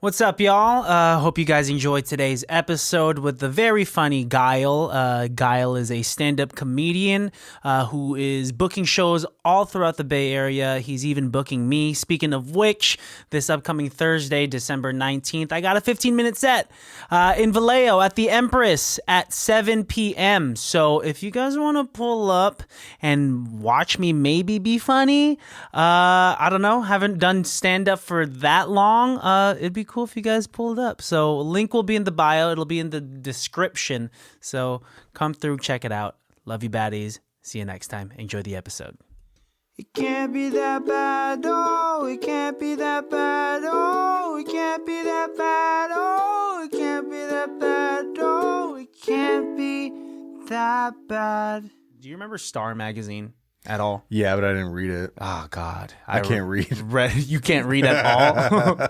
What's up, y'all? Hope you guys enjoyed today's episode with the very funny Guile. Guile is a stand-up comedian who is booking shows all throughout the Bay Area. He's even booking me. Speaking of which, this upcoming Thursday, December 19th, I got a 15-minute set in Vallejo at the Empress at 7 p.m. So if you guys want to pull up and watch me maybe be funny, I don't know, haven't done stand-up for that long, it'd be cool if you guys pulled up. So link will be in the bio. It'll be in the description. So come through, check it out. Love you, baddies. See you next time. Enjoy the episode. It can't be that bad, oh, it can't be that bad, oh, it can't be that bad, oh, it can't be that bad, oh, it can't be that bad. Do you remember Star Magazine at all? Yeah, but I didn't read it. Oh God, I can't read. You can't read at all.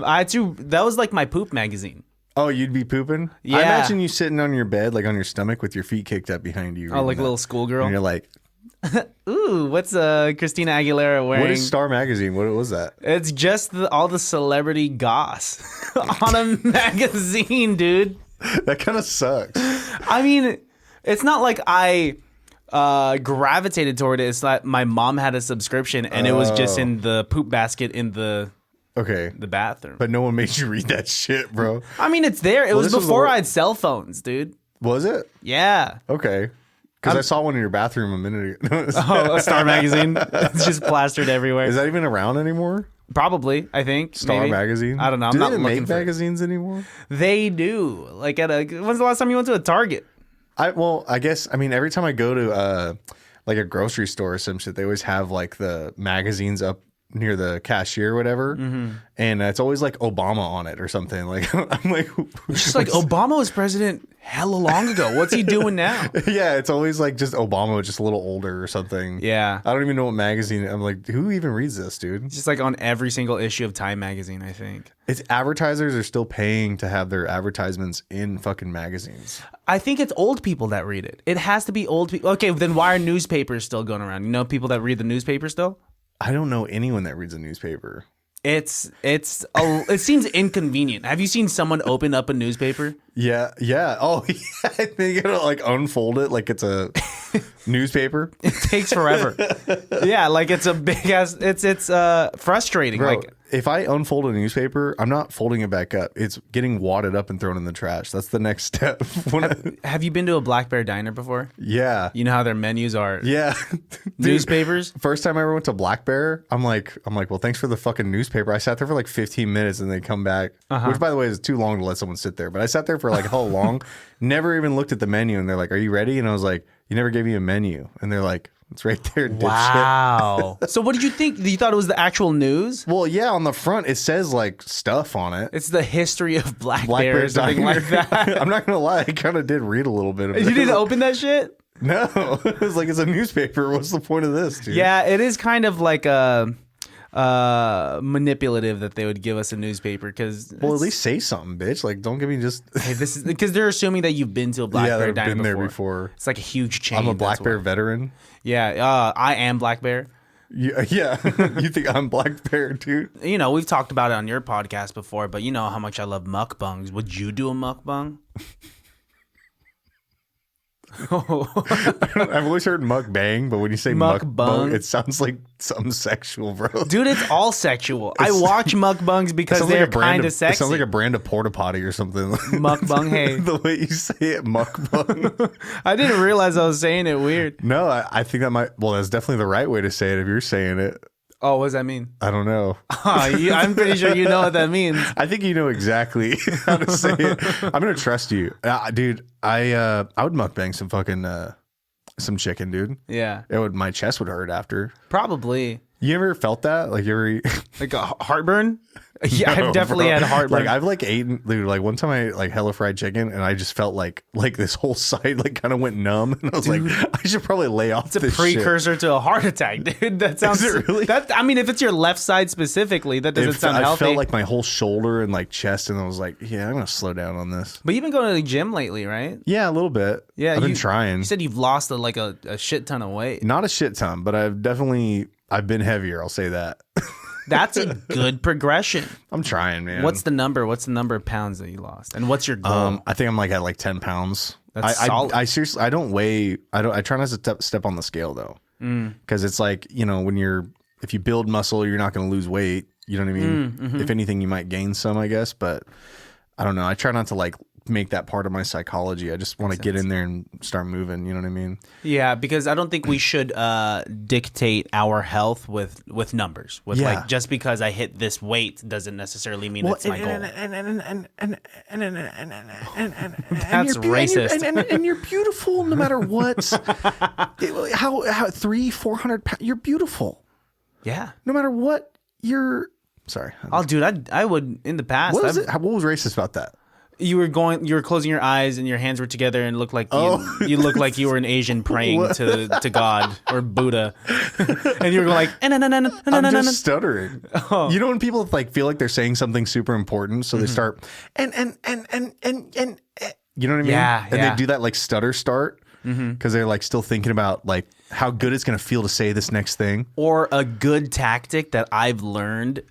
I had to. That was like my poop magazine. Oh, you'd be pooping? Yeah. I imagine you sitting on your bed, like on your stomach, with your feet kicked up behind you. Oh, like a little schoolgirl. And you're like, ooh, what's Christina Aguilera wearing? What is Star Magazine? What was that? It's just all the celebrity goss on a magazine, dude. That kind of sucks. I mean, it's not like I gravitated toward it. It's that my mom had a subscription and it was just in the poop basket in the bathroom. But no one made you read that shit, bro. I mean, it's there. It was before I had cell phones, dude. Was it? Yeah. Okay. Because I saw one in your bathroom a minute ago. Oh, a Star Magazine. It's just plastered everywhere. Is that even around anymore? Probably, I think. Star maybe. Magazine? I don't know. I'm do not they looking make for magazines anymore? They do. Like when's the last time you went to a Target? I guess, every time I go to like a grocery store or some shit, they always have like the magazines up near the cashier or whatever. Mm-hmm. And it's always like Obama on it or something. Like, I'm like, it's just like Obama was president hella long ago. What's he doing now? Yeah, it's always like just Obama, just a little older or something. Yeah. I don't even know what magazine. I'm like, who even reads this, dude? It's just like on every single issue of Time Magazine, I think. It's advertisers are still paying to have their advertisements in fucking magazines. I think it's old people that read it. It has to be old people. Okay, then why are newspapers still going around? You know people that read the newspaper still? I don't know anyone that reads a newspaper. It seems inconvenient. Have you seen someone open up a newspaper? Yeah. Oh, yeah. They gotta like unfold it like it's a newspaper. It takes forever. Yeah, like it's a big ass. It's frustrating. Bro, like if I unfold a newspaper, I'm not folding it back up. It's getting wadded up and thrown in the trash. That's the next step. Have you been to a Black Bear Diner before? Yeah. You know how their menus are. Yeah. Newspapers. First time I ever went to Black Bear, I'm like, well, thanks for the fucking newspaper. I sat there for like 15 minutes and they come back, which by the way is too long to let someone sit there. But I sat there for like how long? Never even looked at the menu, and they're like, "Are you ready?" And I was like, "You never gave me a menu." And they're like, "It's right there, dipshit." Wow. So what did you think? You thought it was the actual news? Well, yeah, on the front it says like stuff on it. It's the history of Black Bear or something like that. I'm not gonna lie, I kind of did read a little bit of it. You didn't open that shit? No. It was like, it's a newspaper. What's the point of this, dude? Yeah, it is kind of like manipulative that they would give us a newspaper because at least say something, bitch. Like, don't give me just hey, this is because they're assuming that you've been to a Black Bear Diner been there before. It's like a huge chain. I'm a Black Bear veteran. Yeah, I am Black Bear. Yeah. You think I'm Black Bear, dude? You know, we've talked about it on your podcast before, but you know how much I love mukbangs. Would you do a mukbang? I've always heard mukbang, but when you say mukbang, it sounds like something sexual, bro. Dude, it's all sexual. I watch mukbangs because they're kind of sexy. It sounds like a brand of porta potty or something. Mukbang, hey. The way you say it, mukbang. I didn't realize I was saying it weird. No, I think that that's definitely the right way to say it if you're saying it. Oh, what does that mean? I don't know. I'm pretty sure you know what that means. I think you know exactly how to say it. I'm gonna trust you, dude. I would mukbang some fucking some chicken, dude. Yeah, my chest would hurt after. Probably. You ever felt that? Like you ever like a heartburn? Yeah, no, I've definitely had heartburn. Like I've like eaten, dude. Like one time I like hella fried chicken, and I just felt like this whole side like kind of went numb, and I was like, I should probably lay off. It's a precursor to a heart attack, dude. That sounds. Is it really? That I mean, if it's your left side specifically, that doesn't sound healthy. I felt like my whole shoulder and like chest, and I was like, yeah, I'm gonna slow down on this. But you've been going to the gym lately, right? Yeah, a little bit. Yeah, I've been trying. You said you've lost a shit ton of weight. Not a shit ton, but I've been heavier. I'll say that. That's a good progression. I'm trying, man. What's the number? What's the number of pounds that you lost? And what's your goal? I think I'm like at like 10 pounds. That's solid. I seriously, I don't weigh. I try not to step on the scale though, because it's like, you know, if you build muscle, you're not going to lose weight. You know what I mean? If anything, you might gain some, I guess. But I don't know. I try not to like make that part of my psychology. I just want to get in there and start moving. You know what I mean? Yeah, because I don't think we should dictate our health with numbers. With like, just because I hit this weight doesn't necally mean it's my goal. That's racist. And you're beautiful no matter what. How 300-400 pounds? You're beautiful. Yeah. No matter what you're. Sorry. Oh, dude, I would in the past. What was racist about that? You were closing your eyes and your hands were together and looked like you looked like you were an Asian praying to God or Buddha, and you were going like, I'm just stuttering. Oh. You know when people like feel like they're saying something super important, so they start and you know what I mean? Yeah, and they do that like stutter start because they're like still thinking about like how good it's gonna feel to say this next thing. Or a good tactic that I've learned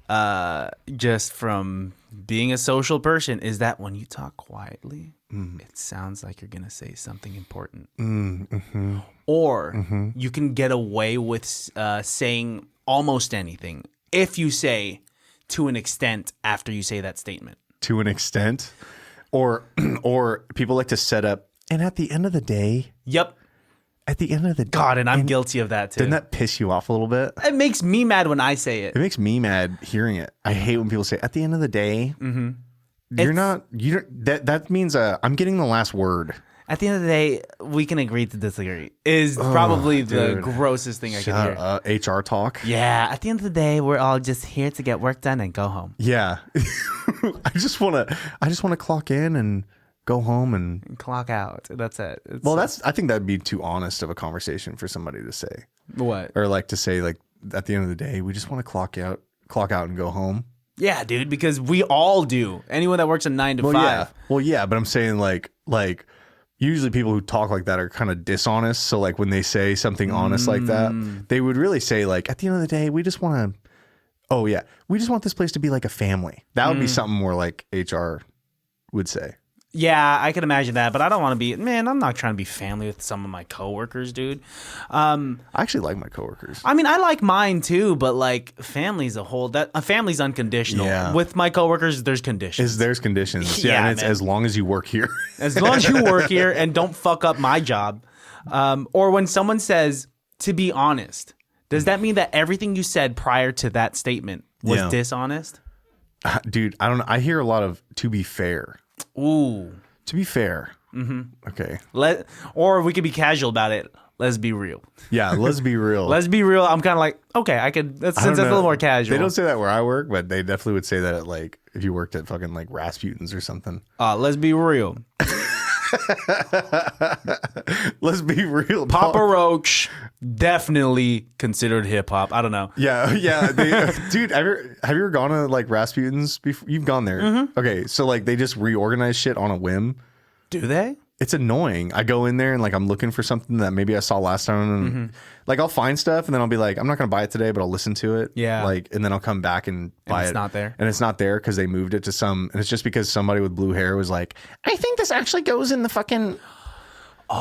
just from being a social person is that when you talk quietly, it sounds like you're going to say something important. Or you can get away with saying almost anything if you say to an extent after you say that statement. To an extent? Or people like to set up, and at the end of the day. Yep. At the end of the day. God, and I'm guilty of that too. Doesn't that piss you off a little bit? It makes me mad when I say it. It makes me mad hearing it. I hate when people say, at the end of the day, that means I'm getting the last word. At the end of the day, we can agree to disagree is probably the grossest thing I can hear. HR talk. Yeah. At the end of the day, we're all just here to get work done and go home. Yeah. I just want to clock in and go home and clock out. That's it. I think that'd be too honest of a conversation for somebody to say. What? Or like to say like at the end of the day, we just want to clock out and go home. Yeah, dude, because we all do. Anyone that works a 9 to 5. Yeah. Well, yeah, but I'm saying like usually people who talk like that are kind of dishonest. So like when they say something honest like that, they would really say like at the end of the day, we just want this place to be like a family. That would be something more like HR would say. Yeah, I can imagine that, but I don't want to be. Man, I'm not trying to be family with some of my coworkers, dude. I actually like my coworkers. I mean, I like mine too, but like family's a family's unconditional. Yeah. With my coworkers, there's conditions. There's conditions. Yeah, and it's as long as you work here. As long as you work here and don't fuck up my job. Or when someone says, to be honest, does that mean that everything you said prior to that statement was dishonest? Dude, I don't know. I hear a lot of to be fair. Ooh. To be fair. Okay. Or we could be casual about it. Let's be real. Yeah, let's be real. Let's be real. I'm kind of like, okay, since that's a little more casual. They don't say that where I work, but they definitely would say that at like if you worked at fucking like Rasputin's or something. Let's be real. Let's be real. Papa Roach definitely considered hip hop. I don't know. Yeah. Dude, have you ever gone to like Rasputin's before? You've gone there. Okay, so like they just reorganize shit on a whim. Do they? It's annoying. I go in there and like I'm looking for something that maybe I saw last time, and like I'll find stuff and then I'll be like, I'm not gonna buy it today, but I'll listen to it. Yeah. Like, and then I'll come back and buy it. It's not there. And it's not there because they moved it to and it's just because somebody with blue hair was like, I think this actually goes in the fucking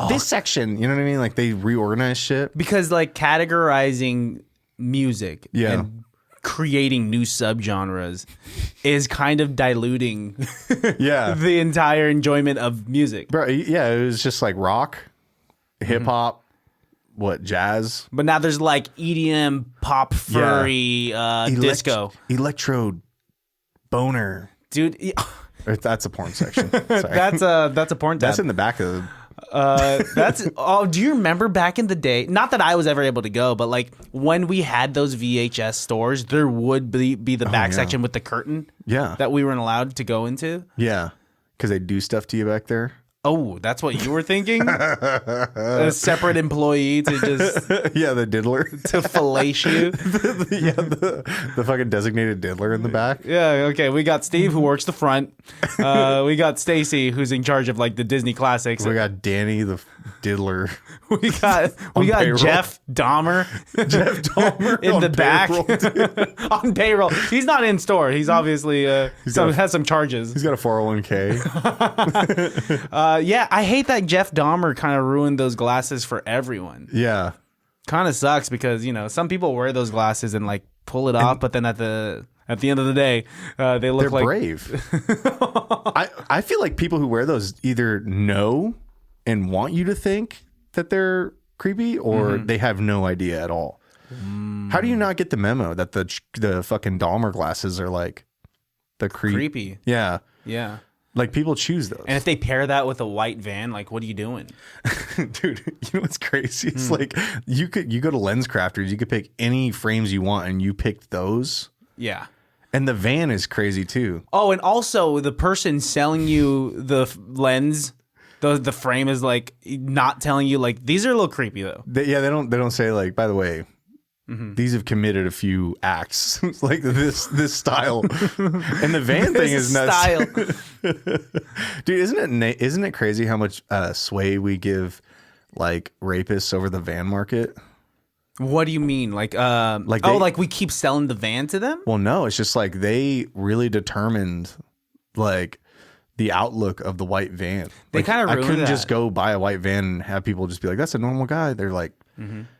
this section. You know what I mean? Like they reorganize shit. Because like categorizing music and creating new subgenres is kind of diluting the entire enjoyment of music. Bro, yeah, it was just like rock, hip hop, jazz. But now there's like EDM, pop, furry, disco. Electro, boner. Dude, that's a porn section. Sorry. That's a porn tab. That's in the back of the do you remember back in the day, not that I was ever able to go, but like when we had those VHS stores, there would be the back section with the curtain that we weren't allowed to go into. Yeah, because they do stuff to you back there. Oh, that's what you were thinking? A separate employee to just yeah, the diddler to fellate you. the fucking designated diddler in the back. Yeah, okay. We got Steve who works the front. We got Stacy who's in charge of like the Disney classics. We got Danny the diddler. We got Jeff Dahmer. Jeff Dahmer in the back payroll, on payroll. He's not in store. He's obviously has some charges. He's got a 401k. Yeah, I hate that Jeff Dahmer kind of ruined those glasses for everyone. Yeah. Kind of sucks because, some people wear those glasses and like pull it off, but then at the end of the day, they look they're like brave. I feel like people who wear those either know and want you to think that they're creepy or they have no idea at all. How do you not get the memo that the fucking Dahmer glasses are like the creepy? Yeah. Yeah. Like people choose those. And if they pair that with a white van, like what are you doing? Dude, you know what's crazy? It's like you go to Lens Crafters, you could pick any frames you want and you picked those. Yeah. And the van is crazy too. Oh, and also the person selling you the lens, the frame is like not telling you like these are a little creepy though. They don't say like, by the way, these have committed a few acts like this style, and the van thing is nuts. Style. Dude, isn't it crazy how much sway we give like rapists over the van market? What do you mean? Like we keep selling the van to them? Well, no, it's just like they really determined like the outlook of the white van. They like, kind of I ruined couldn't that. just go buy a white van and have people just be like, "That's a normal guy." They're like.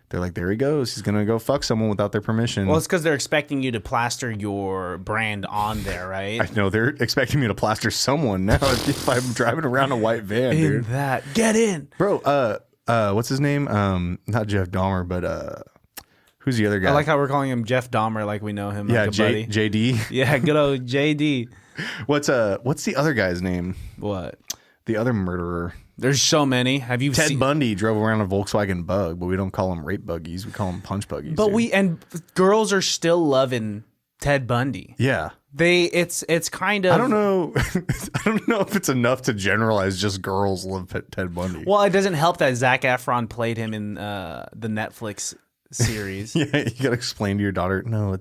They're like, there he goes. He's going to go fuck someone without their permission. Well, it's because they're expecting you to plaster your brand on there, right? I know. They're expecting me to plaster someone now if I'm driving around a white van, dude. Get in. Bro, what's his name? Not Jeff Dahmer, but who's the other guy? I like how we're calling him Jeff Dahmer like we know him. Yeah, like a buddy. JD. Yeah, good old JD. What's the other guy's name? What? The other murderer. There's so many. Have you Ted seen? Bundy drove around a Volkswagen Bug, but we don't call them rape buggies. We call them punch buggies. But dude. Girls are still loving Ted Bundy. Yeah. It's kind of. I don't know. I don't know if it's enough to generalize just girls love Ted Bundy. Well, it doesn't help that Zac Efron played him in the Netflix series. Yeah, you gotta explain to your daughter. No,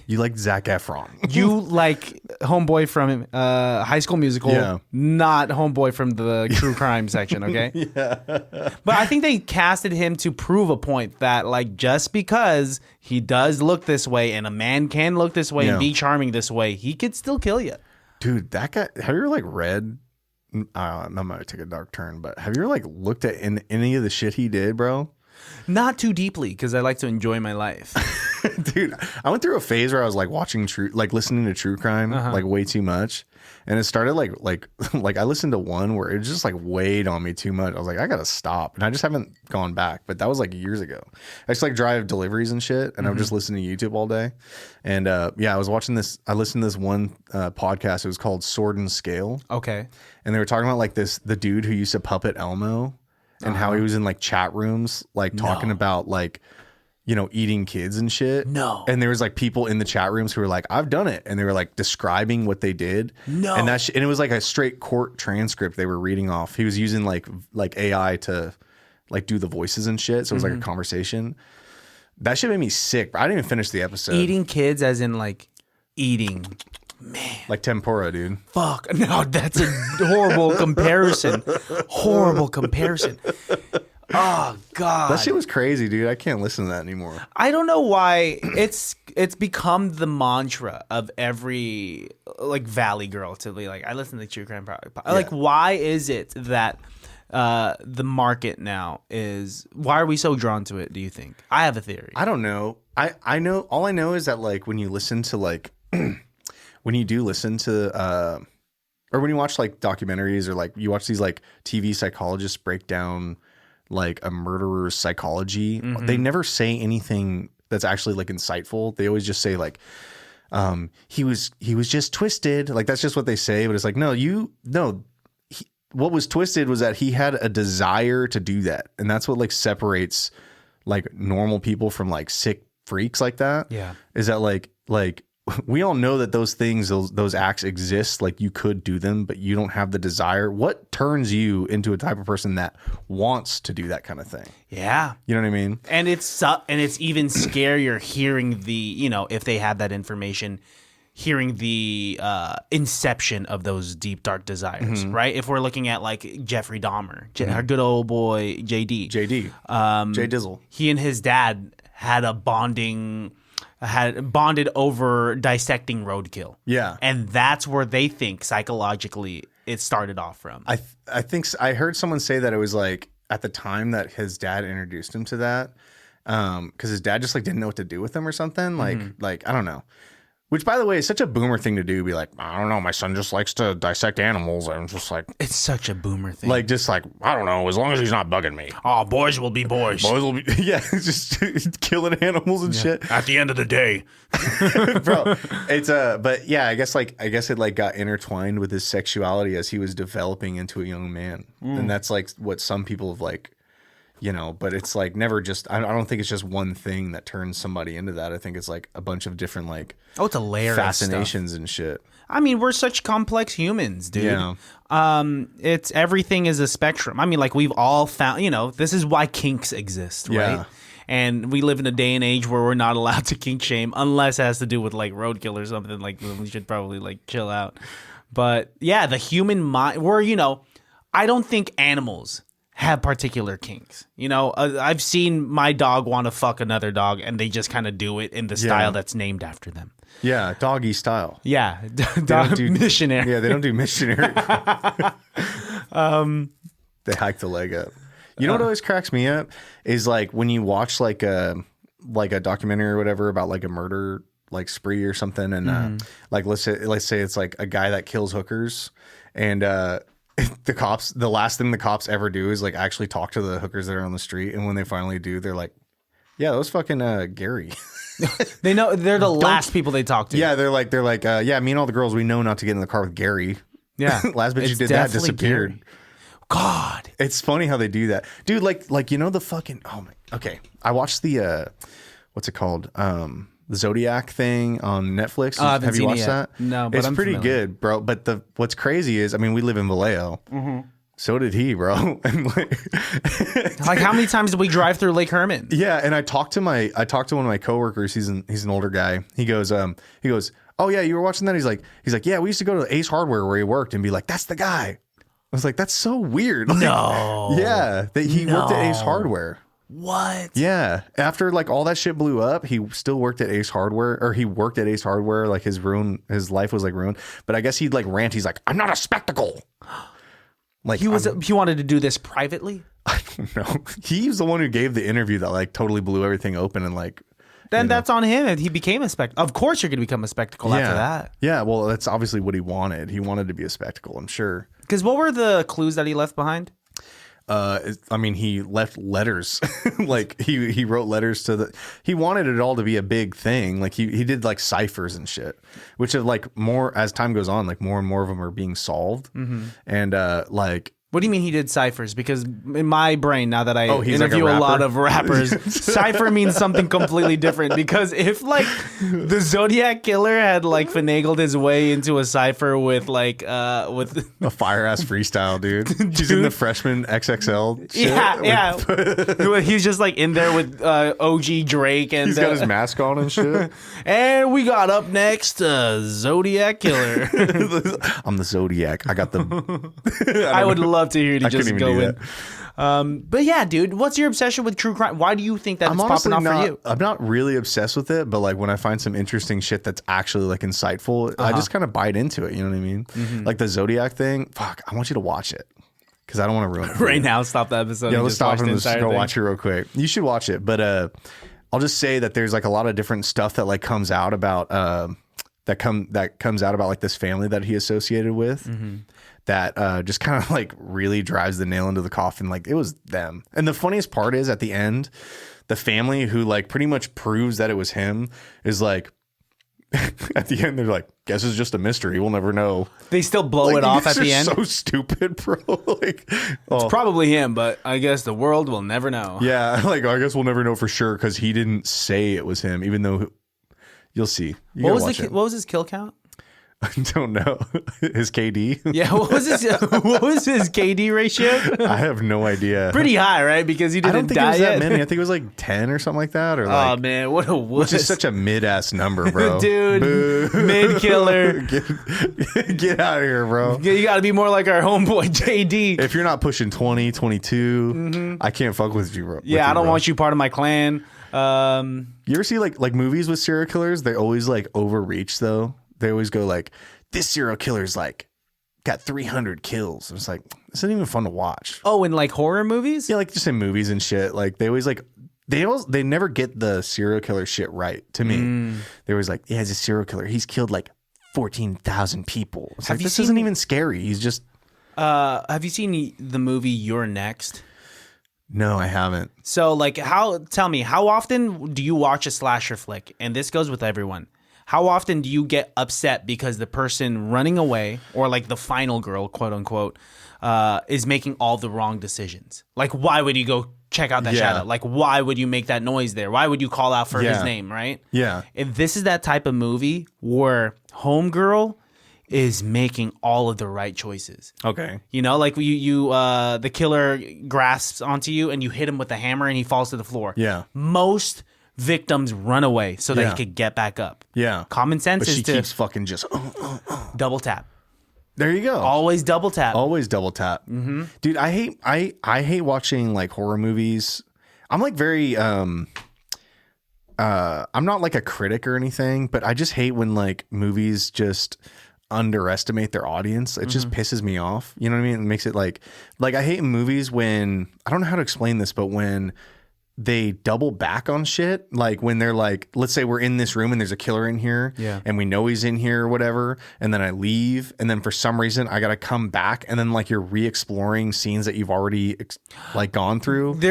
you like Zac Efron. You like Homeboy from High School Musical, Yeah. not Homeboy from the true crime section, okay? Yeah. But I think they casted him to prove a point that, like, just because he does look this way and a man can look this way and be charming this way, he could still kill you. Dude, that guy, have you ever like read, I might take a dark turn, but have you ever like looked at any of the shit he did, bro? Not too deeply, because I like to enjoy my life. Dude, I went through a phase where I was like listening to true crime like way too much, and it started like I listened to one where it just like weighed on me too much. I was like, I gotta stop, and I just haven't gone back. But that was like years ago. I just like drive deliveries and shit, and I'm just listening to YouTube all day. And I was watching this. I listened to this one podcast. It was called Sword and Scale. Okay. And they were talking about like the dude who used to puppet Elmo, and how he was in like chat rooms like talking about like, eating kids and shit. No. And there was like people in the chat rooms who were like, I've done it. And they were like describing what they did. No. And and it was like a straight court transcript they were reading off. He was using like AI to like do the voices and shit. So it was like a conversation. That shit made me sick. I didn't even finish the episode. Eating kids as in like eating. Man. Like tempura, dude. Fuck. No, that's a horrible comparison. Horrible comparison. Oh God, That shit was crazy, dude. I can't listen to that anymore. I don't know why it's become the mantra of every like Valley girl to be like, I listen to true crime product. Like, why is it that the market now is? Why are we so drawn to it? Do you think? I have a theory. I don't know. I know. All I know is that like when you listen to like when you do listen to or when you watch like documentaries or like you watch these like TV psychologists break down like a murderer's psychology, they never say anything that's actually like insightful. They always just say like, he was just twisted. Like that's just what they say. But it's like, what was twisted was that he had a desire to do that. And that's what like separates like normal people from like sick freaks like that. Yeah. Is that like we all know that those things, those acts exist. Like you could do them, but you don't have the desire. What turns you into a type of person that wants to do that kind of thing? Yeah. You know what I mean? And it's even scarier hearing if they have that information, hearing the inception of those deep, dark desires, right? If we're looking at like Jeffrey Dahmer, our good old boy, JD. Jay Dizzle. He and his dad had bonded over dissecting roadkill. Yeah. And that's where they think psychologically it started off from. I think I heard someone say that it was like at the time that his dad introduced him to that, because his dad just like didn't know what to do with him or something. Like I don't know. Which, by the way, is such a boomer thing to do. Be like, I don't know, my son just likes to dissect animals. I'm just like, it's such a boomer thing. Like, just like, I don't know, as long as he's not bugging me. Oh, boys will be boys. Boys will be, yeah, just killing animals and shit. At the end of the day, bro, it's but yeah, I guess it like got intertwined with his sexuality as he was developing into a young man, and that's like what some people have like. But it's like never just, I don't think it's just one thing that turns somebody into that. I think it's like a bunch of different like, it's a layer fascinations of and shit. I mean, we're such complex humans, dude. Yeah. It's everything is a spectrum. I mean, like we've all found, this is why kinks exist, right? Yeah. And we live in a day and age where we're not allowed to kink shame unless it has to do with like roadkill or something. Like we should probably like chill out. But yeah, the human mind, I don't think animals have particular kinks. I've seen my dog want to fuck another dog and they just kind of do it in the style that's named after them. Yeah, doggy style. Yeah, missionary. Yeah, they don't do missionary. They hike the leg up. You know what always cracks me up is like when you watch like a documentary or whatever about like a murder like spree or something, and like let's say it's like a guy that kills hookers, and the last thing the cops ever do is like actually talk to the hookers that are on the street, and when they finally do, they're like, yeah, that was fucking Gary. They know they're the last people they talk to. Yeah, they're like yeah, me and all the girls, we know not to get in the car with Gary. Yeah. Last bitch who did that disappeared. Gary. God. It's funny how they do that. Dude, like the fucking, okay. I watched the what's it called? The Zodiac thing on Netflix. Have you watched that? No, but it's I'm pretty familiar. good, bro. But what's crazy is, I mean, we live in Vallejo. So did he, bro. And like how many times did we drive through Lake Herman? Yeah, and I talked to one of my coworkers. He's an older guy. He goes, oh yeah, you were watching that? He's like, yeah, we used to go to Ace Hardware where he worked and be like, that's the guy. I was like, that's so weird. Like, no. Yeah, that he worked at Ace Hardware. What? Yeah. After like all that shit blew up, he still worked at Ace Hardware, or he worked at Ace Hardware. Like his life was like ruined. But I guess he'd like rant. He's like, I'm not a spectacle. Like he wanted to do this privately. I don't know. He's the one who gave the interview that like totally blew everything open and like. Then that's on him. And he became a spectacle. Of course, you're going to become a spectacle after that. Yeah. Well, that's obviously what he wanted. He wanted to be a spectacle, I'm sure. Because what were the clues that he left behind? I mean, he left letters. Like he wrote letters he wanted it all to be a big thing. Like he did like ciphers and shit, which is like more as time goes on, like more and more of them are being solved. And like. What do you mean he did ciphers? Because in my brain, now that I interview like a lot of rappers, cipher means something completely different. Because if like the Zodiac Killer had like finagled his way into a cipher with like with a fire ass freestyle, dude. He's in the freshman XXL. Shit yeah. He's just like in there with OG Drake, and he's got his mask on and shit. And we got up next Zodiac Killer. I'm the Zodiac. I got the. I would love to hear you just go in. That. But yeah, dude, what's your obsession with true crime? Why do you think that it's popping off for you? I'm not really obsessed with it, but like when I find some interesting shit that's actually like insightful, I just kind of bite into it. You know what I mean? Like the Zodiac thing. Fuck, I want you to watch it because I don't want to ruin it. Right now, stop the episode. Yeah, let's stop and let's go watch it real quick. You should watch it, but I'll just say that there's like a lot of different stuff that like comes out about that comes out about like this family that he associated with. That just kind of like really drives the nail into the coffin. Like it was them. And the funniest part is at the end, the family who like pretty much proves that it was him is like, at the end, they're like, guess it's just a mystery. We'll never know. They still blow it off at the end. So stupid, bro. Like, it's probably him, but I guess the world will never know. Yeah. Like, I guess we'll never know for sure because he didn't say it was him, even though, You'll see. What was his kill count? I don't know. His KD? Yeah, what was his KD ratio? I have no idea. Pretty high, right? Because he didn't I don't think die it was yet. that many. I think it was like 10 or something like that. Or like, Oh man, what a wuss. which is such a mid-ass number, bro. Dude, mid-killer. Get out of here, bro. You got to be more like our homeboy JD. If you're not pushing 20, 22, I can't fuck with you, bro. Yeah, I don't want you part of my clan. You ever see like movies with serial killers? They always like overreach though. They always go like, this serial killer's like got 300 kills. It's like, this isn't even fun to watch. Oh, in like horror movies? Yeah, like just in movies and shit. Like they always like, they never get the serial killer shit right to me. They always like, yeah, he's a serial killer. He's killed like 14,000 people. It's like, this isn't even scary. He's just. Have you seen the movie You're Next? No, I haven't. So like tell me, how often do you watch a slasher flick? And this goes with everyone. How often do you get upset because the person running away, or like the final girl, quote unquote, is making all the wrong decisions? Like, why would you go check out that shadow? Like, why would you make that noise there? Why would you call out for his name, right? Yeah. And this is that type of movie where homegirl is making all of the right choices. Okay. You know, like the killer grasps onto you and you hit him with a hammer and he falls to the floor. Yeah. Most victims run away so that he could get back up. Yeah. Common sense is she keeps fucking just double tap. There you go. Always double tap. Always double tap. Mm-hmm. Dude, I hate watching like horror movies. I'm like very I'm not like a critic or anything, but I just hate when like movies just underestimate their audience. It just pisses me off. You know what I mean? It makes it like I hate movies when, I don't know how to explain this, but when they double back on shit, like when they're like, let's say we're in this room and there's a killer in here, and we know he's in here or whatever, and then I leave, and then for some reason I gotta come back, and then like you're re-exploring scenes that you've already like gone through.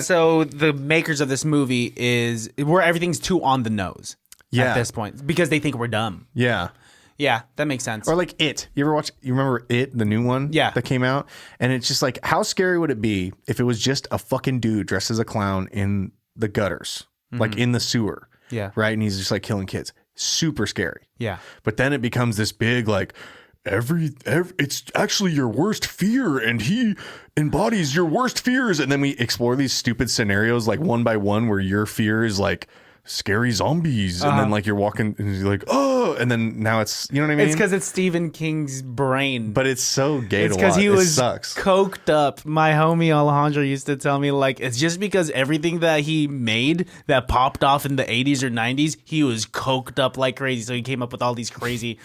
So the makers of this movie is where everything's too on the nose at this point because they think we're dumb. Yeah. Yeah, that makes sense. Or like It. You remember It, the new one? Yeah. That came out? And it's just like, how scary would it be if it was just a fucking dude dressed as a clown in the gutters, like in the sewer? Yeah. Right? And he's just like killing kids. Super scary. Yeah. But then it becomes this big like, it's actually your worst fear and he embodies your worst fears. And then we explore these stupid scenarios like one by one where your fear is like scary zombies, and then like you're walking and you're like, oh, and then now it's, you know what I mean? It's because it's Stephen King's brain. But it's so gay to watch. It's because he was sucks. Coked up. My homie Alejandro used to tell me, like, it's just because everything that he made that popped off in the 80s or 90s, he was coked up like crazy. So he came up with all these crazy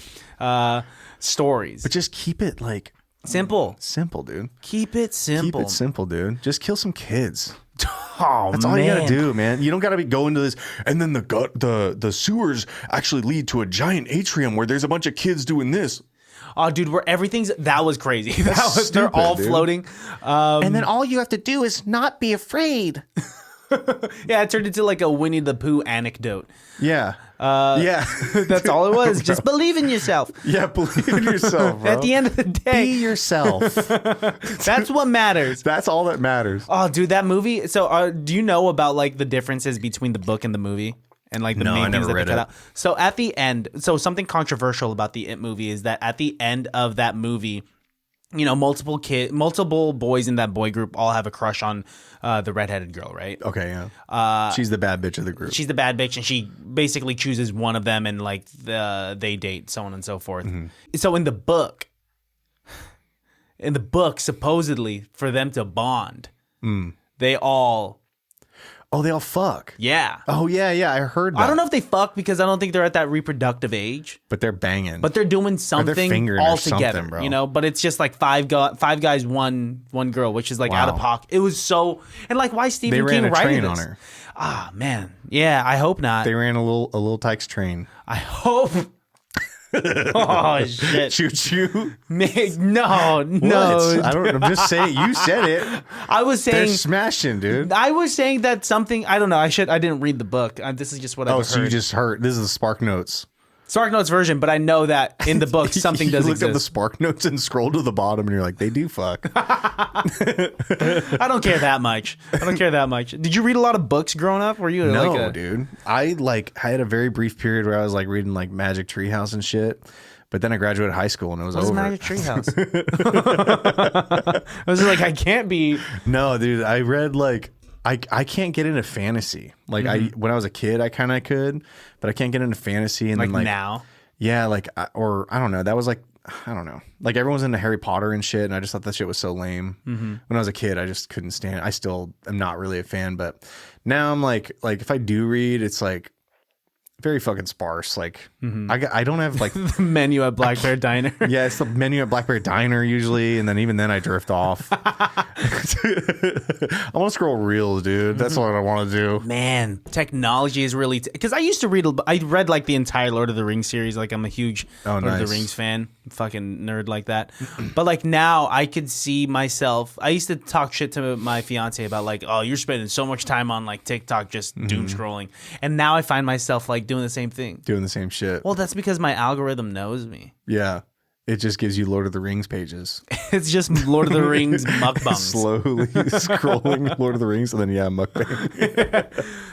stories. But just keep it like simple, dude. Keep it simple. Keep it simple, dude. Just kill some kids. Oh, that's all you gotta do, man. You don't gotta go into this, and then the sewers actually lead to a giant atrium where there's a bunch of kids doing this. Oh, dude, that was crazy. They're all floating, and then all you have to do is not be afraid. Yeah, it turned into like a Winnie the Pooh anecdote. Yeah. That's all it was. Just believe in yourself. Yeah, believe in yourself, bro. At the end of the day, be yourself. That's what matters. That's all that matters. Oh, dude, that movie. So, do you know about like the differences between the book and the movie? And like the main things that they cut out. So at the end, something controversial about the It movie is that at the end of that movie, you know, multiple boys in that boy group all have a crush on the redheaded girl, right? Okay, yeah. She's the bad bitch of the group. She's the bad bitch, and she basically chooses one of them, and like they date, so on and so forth. Mm-hmm. So in the book, supposedly for them to bond, they all fuck. Yeah. Oh, yeah. I heard that. I don't know if they fuck because I don't think they're at that reproductive age. But they're banging. But they're doing something all together, bro. You know? But it's just like five guys, one girl, which is like out of pocket. It was so... And like, why Stephen King writing this? They ran a train on her. Ah, man. Yeah, I hope not. They ran a little Tykes train. I hope... Oh shit! Choo choo. No. I'm just saying. You said it. I was saying they're smashing, dude. I was saying that something. I don't know. I didn't read the book. This is just what I heard. So you just heard. This is the Spark Notes. Spark Notes version, but I know that in the book something does exist. You looked up the Spark Notes and scrolled to the bottom, and you're like, they do fuck. I don't care that much. Did you read a lot of books growing up? Were you no, dude? I had a very briff period where I was like reading like Magic Treehouse and shit. But then I graduated high school and it was over. Magic Treehouse? I was like, I can't be. No, dude. I read like I can't get into fantasy. Like when I was a kid, I kind of could, but I can't get into fantasy. And like, then, like now, yeah, like or I don't know. That was like I don't know. Like everyone's into Harry Potter and shit, and I just thought that shit was so lame. When I was a kid, I just couldn't stand it. I still am not really a fan, but now I'm like if I do read, it's like very fucking sparse. Like I don't have like the menu at Black Bear Diner. Yeah, it's the menu at Black Bear Diner usually, and then even then I drift off. I want to scroll reels, dude. That's what I want to do. Man, technology is really because I used to read. I read like the entire Lord of the Rings series. Like I'm a huge Lord of the Rings fan, fucking nerd like that. But like now, I could see myself. I used to talk shit to my fiance about like, oh, you're spending so much time on like TikTok just doom scrolling, and now I find myself like doing the same thing, doing the same shit. Well, that's because my algorithm knows me. Yeah. It just gives you Lord of the Rings pages. It's just Lord of the Rings mukbangs. Slowly scrolling Lord of the Rings and then mukbang.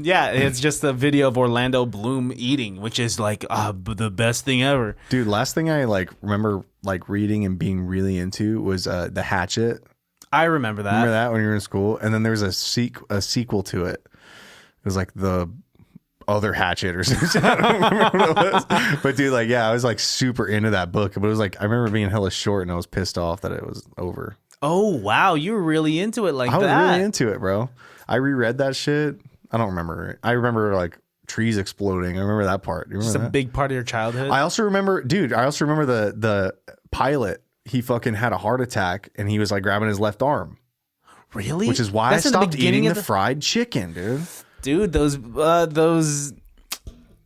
Yeah, it's just a video of Orlando Bloom eating, which is like the best thing ever. Dude, last thing I like remember like reading and being really into was The Hatchet. I remember that. Remember that when you were in school? And then there was a sequel to it. It was like the other Hatchet or something. I don't remember what it was. But dude, like, yeah, I was like super into that book. But it was like, I remember being hella short and I was pissed off that it was over. Oh, wow. You were really into it like that. I was really into it, bro. I reread that shit. I don't remember it. I remember like trees exploding. I remember that part. You remember Just a big part of your childhood. I also remember, dude, the pilot, he fucking had a heart attack and he was like grabbing his left arm. Really? Which is why I stopped eating the fried chicken, dude. Dude, those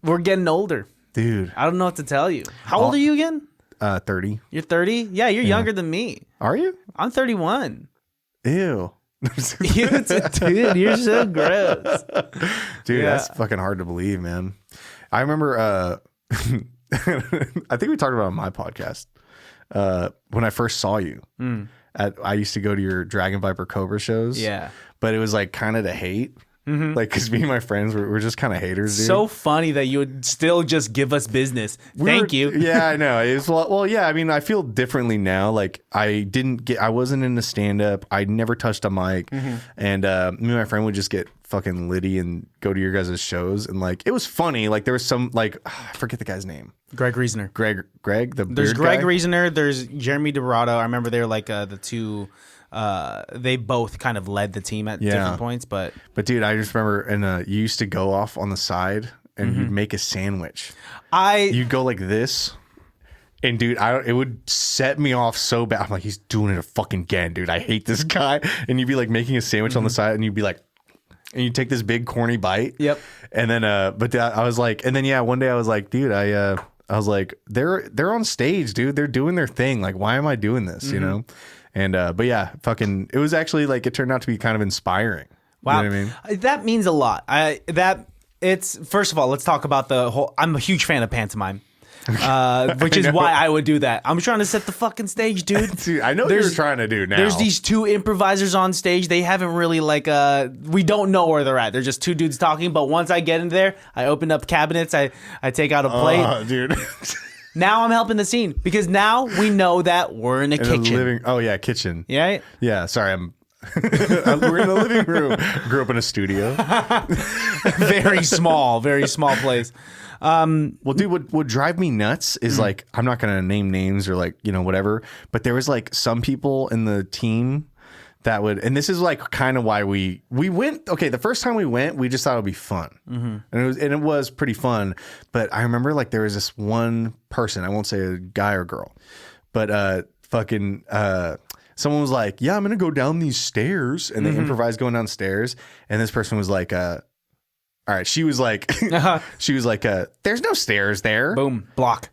we're getting older. Dude. I don't know what to tell you. How old are you again? 30. You're 30? Yeah, you're younger than me. Are you? I'm 31. Ew. Dude, you're so gross. Dude, that's fucking hard to believe, man. I remember I think we talked about it on my podcast. When I first saw you. I used to go to your Dragon Viper Cobra shows. Yeah. But it was like kind of to hate. Like, because me and my friends were just kind of haters, dude. So funny that you would still just give us business. Thank you. Yeah, I know. It was, well, yeah, I mean, I feel differently now. Like, I wasn't into stand-up. I never touched a mic. And me and my friend would just get fucking litty and go to your guys' shows. And, like, it was funny. Like, there was some, like, I forget the guy's name. Greg Reasoner. Greg, There's Greg guy? Reasoner. There's Jeremy Dorado. I remember they were, like, the two... they both kind of led the team at different points, but dude, I just remember, and you used to go off on the side and you'd make a sandwich. You'd go like this, and dude, it would set me off so bad. I'm like, he's doing it fucking again, dude. I hate this guy. And you'd be like making a sandwich on the side, and you'd be like, and you take this big corny bite. Yep. And then, but I was like, and then one day I was like, dude, I was like, they're on stage, dude. They're doing their thing. Like, why am I doing this? You know. And but yeah, fucking, it was actually like, it turned out to be kind of inspiring. Wow. You know what I mean? That means a lot. First of all, let's talk about the whole, I'm a huge fan of pantomime. Which is why I would do that. I'm trying to set the fucking stage, dude. Dude, I know what you're trying to do now. There's these two improvisers on stage. They haven't really we don't know where they're at. They're just two dudes talking. But once I get in there, I open up cabinets. I take out a plate. Dude. Now I'm helping the scene because now we know that we're in a kitchen. Kitchen. Yeah. Yeah. Sorry, we're in the living room. Grew up in a studio. very small place. Well, dude, what would drive me nuts is like, I'm not gonna name names or like, whatever, but there was like some people in the team that would, and this is like kind of why we went. Okay, the first time we went, we just thought it would be fun, and it was pretty fun. But I remember like there was this one person, I won't say a guy or girl, but someone was like, "Yeah, I'm gonna go down these stairs," and they improvised going downstairs, and this person was like, "All right," she was like, "There's no stairs there." Boom, block.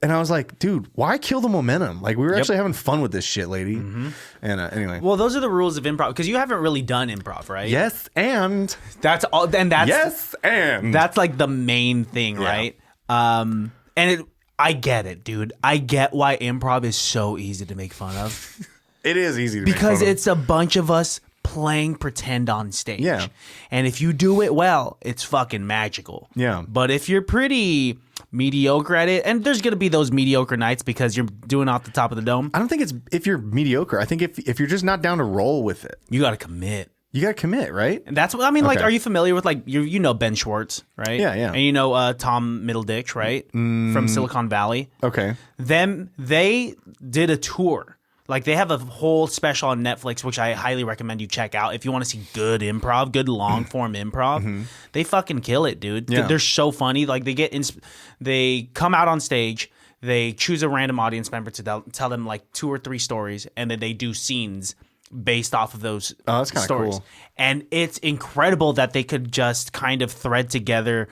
And I was like, dude, why kill the momentum? Like, we were actually having fun with this shit, lady. And anyway. Well, those are the rules of improv because you haven't really done improv, right? Yes, and that's all. And that's yes, and that's like the main thing, right? I get it, dude. I get why improv is so easy to make fun of. It is easy to because make fun it's a bunch of us playing pretend on stage. Yeah. And if you do it well, it's fucking magical. Yeah. But if you're pretty mediocre at it, and there's going to be those mediocre nights because you're doing off the top of the dome. I don't think it's if you're mediocre. I think if you're just not down to roll with it. You got to commit. You got to commit, right? And that's what I mean. Like, Okay. are you familiar with you know Ben Schwartz, right? Yeah, yeah. And you know Tom Middleditch, right? From Silicon Valley. Okay. They did a tour. Like, they have a whole special on Netflix, which I highly recommend you check out if you want to see good improv, good long form improv. They fucking kill it, dude. Yeah. They're so funny. Like, they come out on stage. They choose a random audience member to tell them like 2 or 3 stories, and then they do scenes based off of those that's kinda stories. cool. And it's incredible that they could just kind of thread together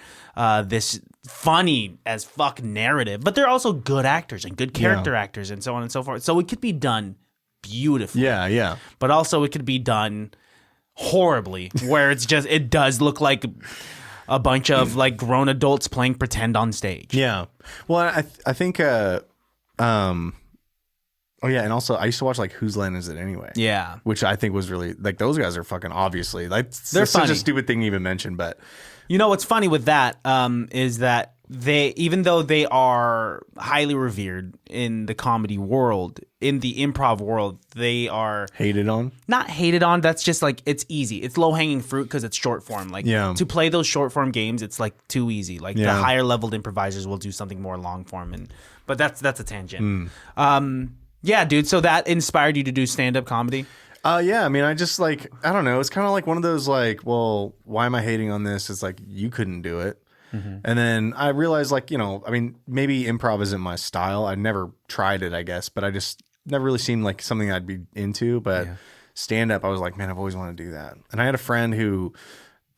this funny as fuck narrative, but they're also good actors and good character actors and so on and so forth. So it could be done beautifully. Yeah, yeah. But also it could be done horribly, where it does look like a bunch of like grown adults playing pretend on stage. Yeah. Well, I think oh yeah, and also I used to watch like Whose Line Is It Anyway? Yeah. Which I think was really like those guys are fucking obviously like They're such funny. a stupid thing to even mention, but You know what's funny with that is that they, even though they are highly revered in the comedy world, in the improv world, they are hated on. not hated on. That's just like, it's easy. It's low hanging fruit because it's short form. Like to play those short form games, it's like too easy. Like the higher leveled improvisers will do something more long form. But that's a tangent. Yeah, dude. So that inspired you to do stand up comedy? Yeah, I mean, I just like, I don't know. It's kind of like one of those like, well, why am I hating on this? It's like, you couldn't do it. And then I realized like, I mean, maybe improv isn't my style. I never tried it, I guess, but I just never really seemed like something I'd be into. But stand up, I was like, man, I've always wanted to do that. And I had a friend who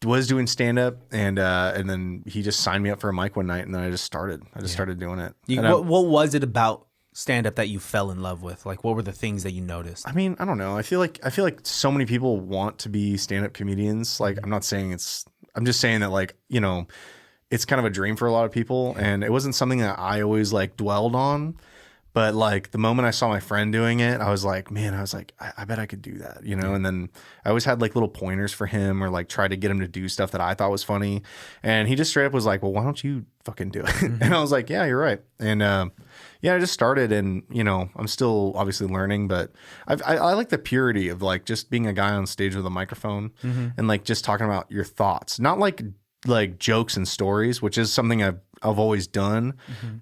was doing stand up and then he just signed me up for a mic one night and then I just started. Started doing it. What was it about stand up that you fell in love with? Like, what were the things that you noticed? I mean, I don't know. I feel like so many people want to be stand-up comedians. Like, I'm not saying I'm just saying that like, it's kind of a dream for a lot of people. And it wasn't something that I always like dwelled on. But like the moment I saw my friend doing it, I was like, man, I bet I could do that, And then I always had like little pointers for him or like try to get him to do stuff that I thought was funny. And he just straight up was like, well, why don't you fucking do it? And I was like, yeah, you're right. And I just started and, I'm still obviously learning, but I like the purity of like just being a guy on stage with a microphone and like just talking about your thoughts, not like jokes and stories, which is something I've always done,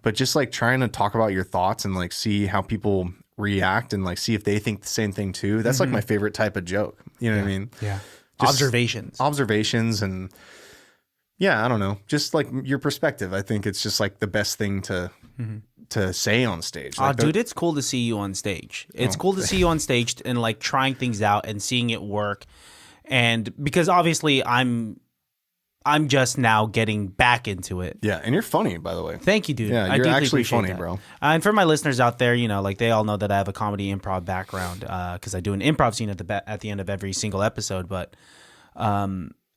but just like trying to talk about your thoughts and like see how people react and like see if they think the same thing too. That's like my favorite type of joke. You know what I mean? Yeah. Just Observations and yeah, I don't know. Just like your perspective. I think it's just like the best thing to say on stage. Like dude, it's cool to see you on stage. It's cool to see you on stage and like trying things out and seeing it work. And because obviously I'm just now getting back into it. Yeah, and you're funny, by the way. Thank you, dude. Yeah, you're actually funny, bro. And for my listeners out there, like they all know that I have a comedy improv background because I do an improv scene at the end of every single episode. But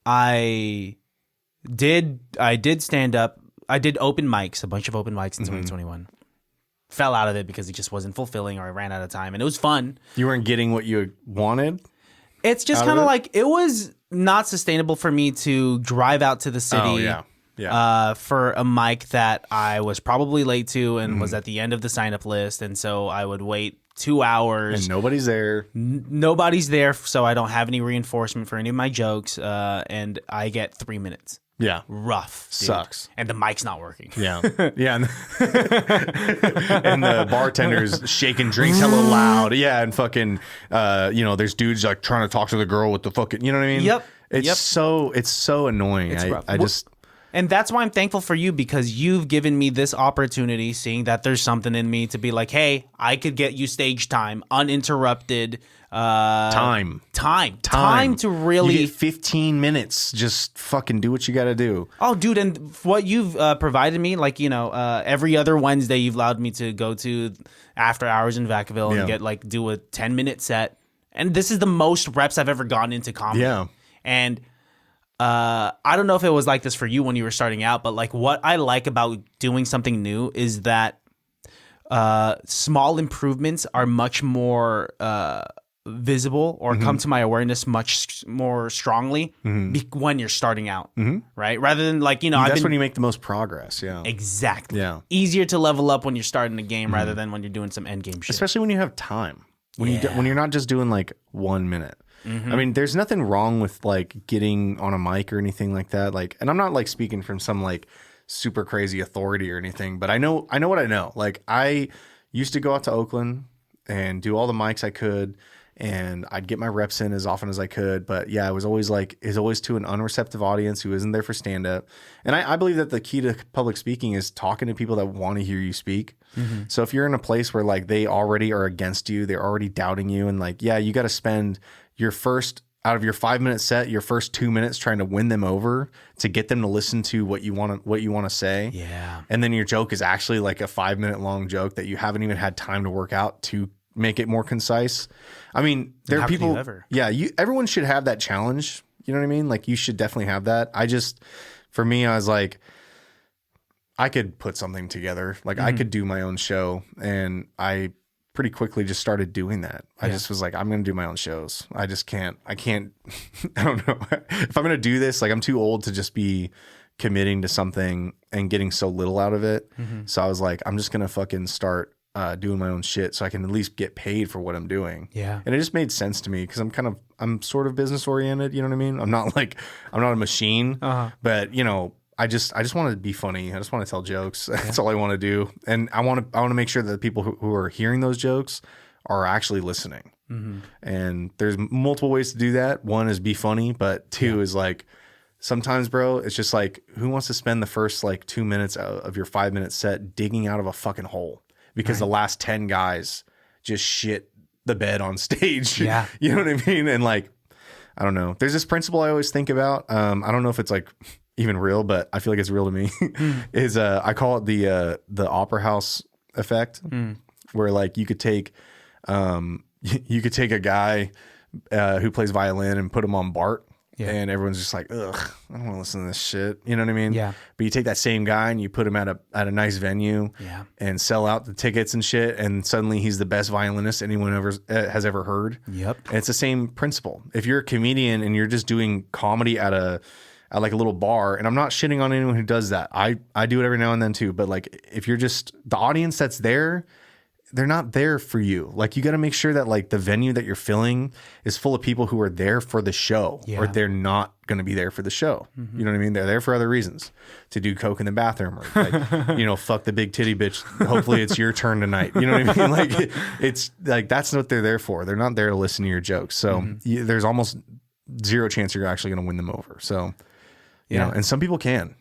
I did stand up. I did open mics, a bunch of open mics in 2021. Fell out of it because it just wasn't fulfilling or I ran out of time. And it was fun. You weren't getting what you wanted? It's just kind of like, it was not sustainable for me to drive out to the city for a mic that I was probably late to and was at the end of the sign-up list. And so I would wait 2 hours. And nobody's there. Nobody's there, so I don't have any reinforcement for any of my jokes. And I get 3 minutes. Yeah. Rough. Dude. Sucks. And the mic's not working. Yeah. Yeah. And the bartender's shaking drinks hella loud. Yeah. And fucking, there's dudes like trying to talk to the girl with the fucking, you know what I mean? Yep. It's so annoying. And that's why I'm thankful for you because you've given me this opportunity, seeing that there's something in me to be like, hey, I could get you stage time, uninterrupted. Time to really. You get 15 minutes. Just fucking do what you got to do. Oh, dude. And what you've provided me, like, every other Wednesday, you've allowed me to go to after hours in Vacaville and do a 10-minute set. And this is the most reps I've ever gotten into comedy. Yeah. And I don't know if it was like this for you when you were starting out, but like what I like about doing something new is that small improvements are much more visible or come to my awareness much more strongly when you're starting out, right? Rather than like, that's when you make the most progress. Yeah, exactly. Yeah, easier to level up when you're starting a game rather than when you're doing some end game shit. Especially when you have time. When you're not just doing like 1 minute. I mean, there's nothing wrong with like getting on a mic or anything like that. Like, and I'm not like speaking from some like super crazy authority or anything, but I know what I know. Like, I used to go out to Oakland and do all the mics I could, and I'd get my reps in as often as I could. But yeah, it was always to an unreceptive audience who isn't there for stand up. And I believe that the key to public speaking is talking to people that want to hear you speak. So if you're in a place where like they already are against you, they're already doubting you, and like, yeah, you got to spend your first out of your 5-minute set, your first 2 minutes trying to win them over to get them to listen to what you want to say. Yeah. And then your joke is actually like a 5-minute long joke that you haven't even had time to work out to make it more concise. I mean, there are people. Everyone should have that challenge. You know what I mean? Like, you should definitely have that. For me, I was like, I could put something together. Like, I could do my own show, and I pretty quickly just started doing that. I just was like, I'm going to do my own shows. I can't, I don't know. If I'm going to do this, like, I'm too old to just be committing to something and getting so little out of it. So I was like, I'm just going to fucking start doing my own shit so I can at least get paid for what I'm doing. Yeah. And it just made sense to me because I'm sort of business oriented. You know what I mean? I'm not a machine, but I just want to be funny. I just want to tell jokes. That's all I want to do. And I want to make sure that the people who are hearing those jokes are actually listening. And there's multiple ways to do that. One is be funny, but two is like, sometimes, bro, it's just like, who wants to spend the first like 2 minutes of your 5-minute set digging out of a fucking hole because the last 10 guys just shit the bed on stage? Yeah. You know what I mean? And like, I don't know. There's this principle I always think about. I don't know if it's like even real, but I feel like it's real to me. Is I call it the opera house effect, where like you could take a guy who plays violin and put him on Bart. And everyone's just like, ugh, I don't want to listen to this shit. You know what I mean? Yeah. But you take that same guy and you put him at a nice venue and sell out the tickets and shit, and suddenly he's the best violinist anyone ever has ever heard. Yep. And it's the same principle. If you're a comedian and you're just doing comedy at like a little bar, and I'm not shitting on anyone who does that. I do it every now and then too. But like, if you're just the audience that's there, they're not there for you. Like, you got to make sure that like the venue that you're filling is full of people who are there for the show, or they're not going to be there for the show. You know what I mean? They're there for other reasons, to do coke in the bathroom, or like, fuck the big titty bitch. Hopefully it's your turn tonight. You know what I mean? Like, it's like, that's what they're there for. They're not there to listen to your jokes. So there's almost zero chance you're actually going to win them over. So, you know, and some people can,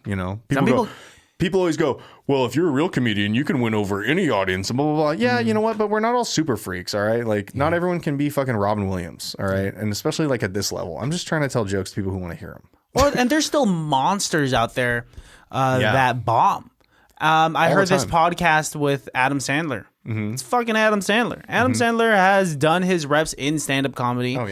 people always go, well, if you're a real comedian, you can win over any audience and blah, blah, blah. Yeah, you know what? But we're not all super freaks, all right? Like, not everyone can be fucking Robin Williams, all right? And especially, like, at this level. I'm just trying to tell jokes to people who want to hear them. Well, and there's still monsters out there that bomb. I heard this podcast with Adam Sandler. It's fucking Adam Sandler. Adam Sandler has done his reps in stand-up comedy. Oh,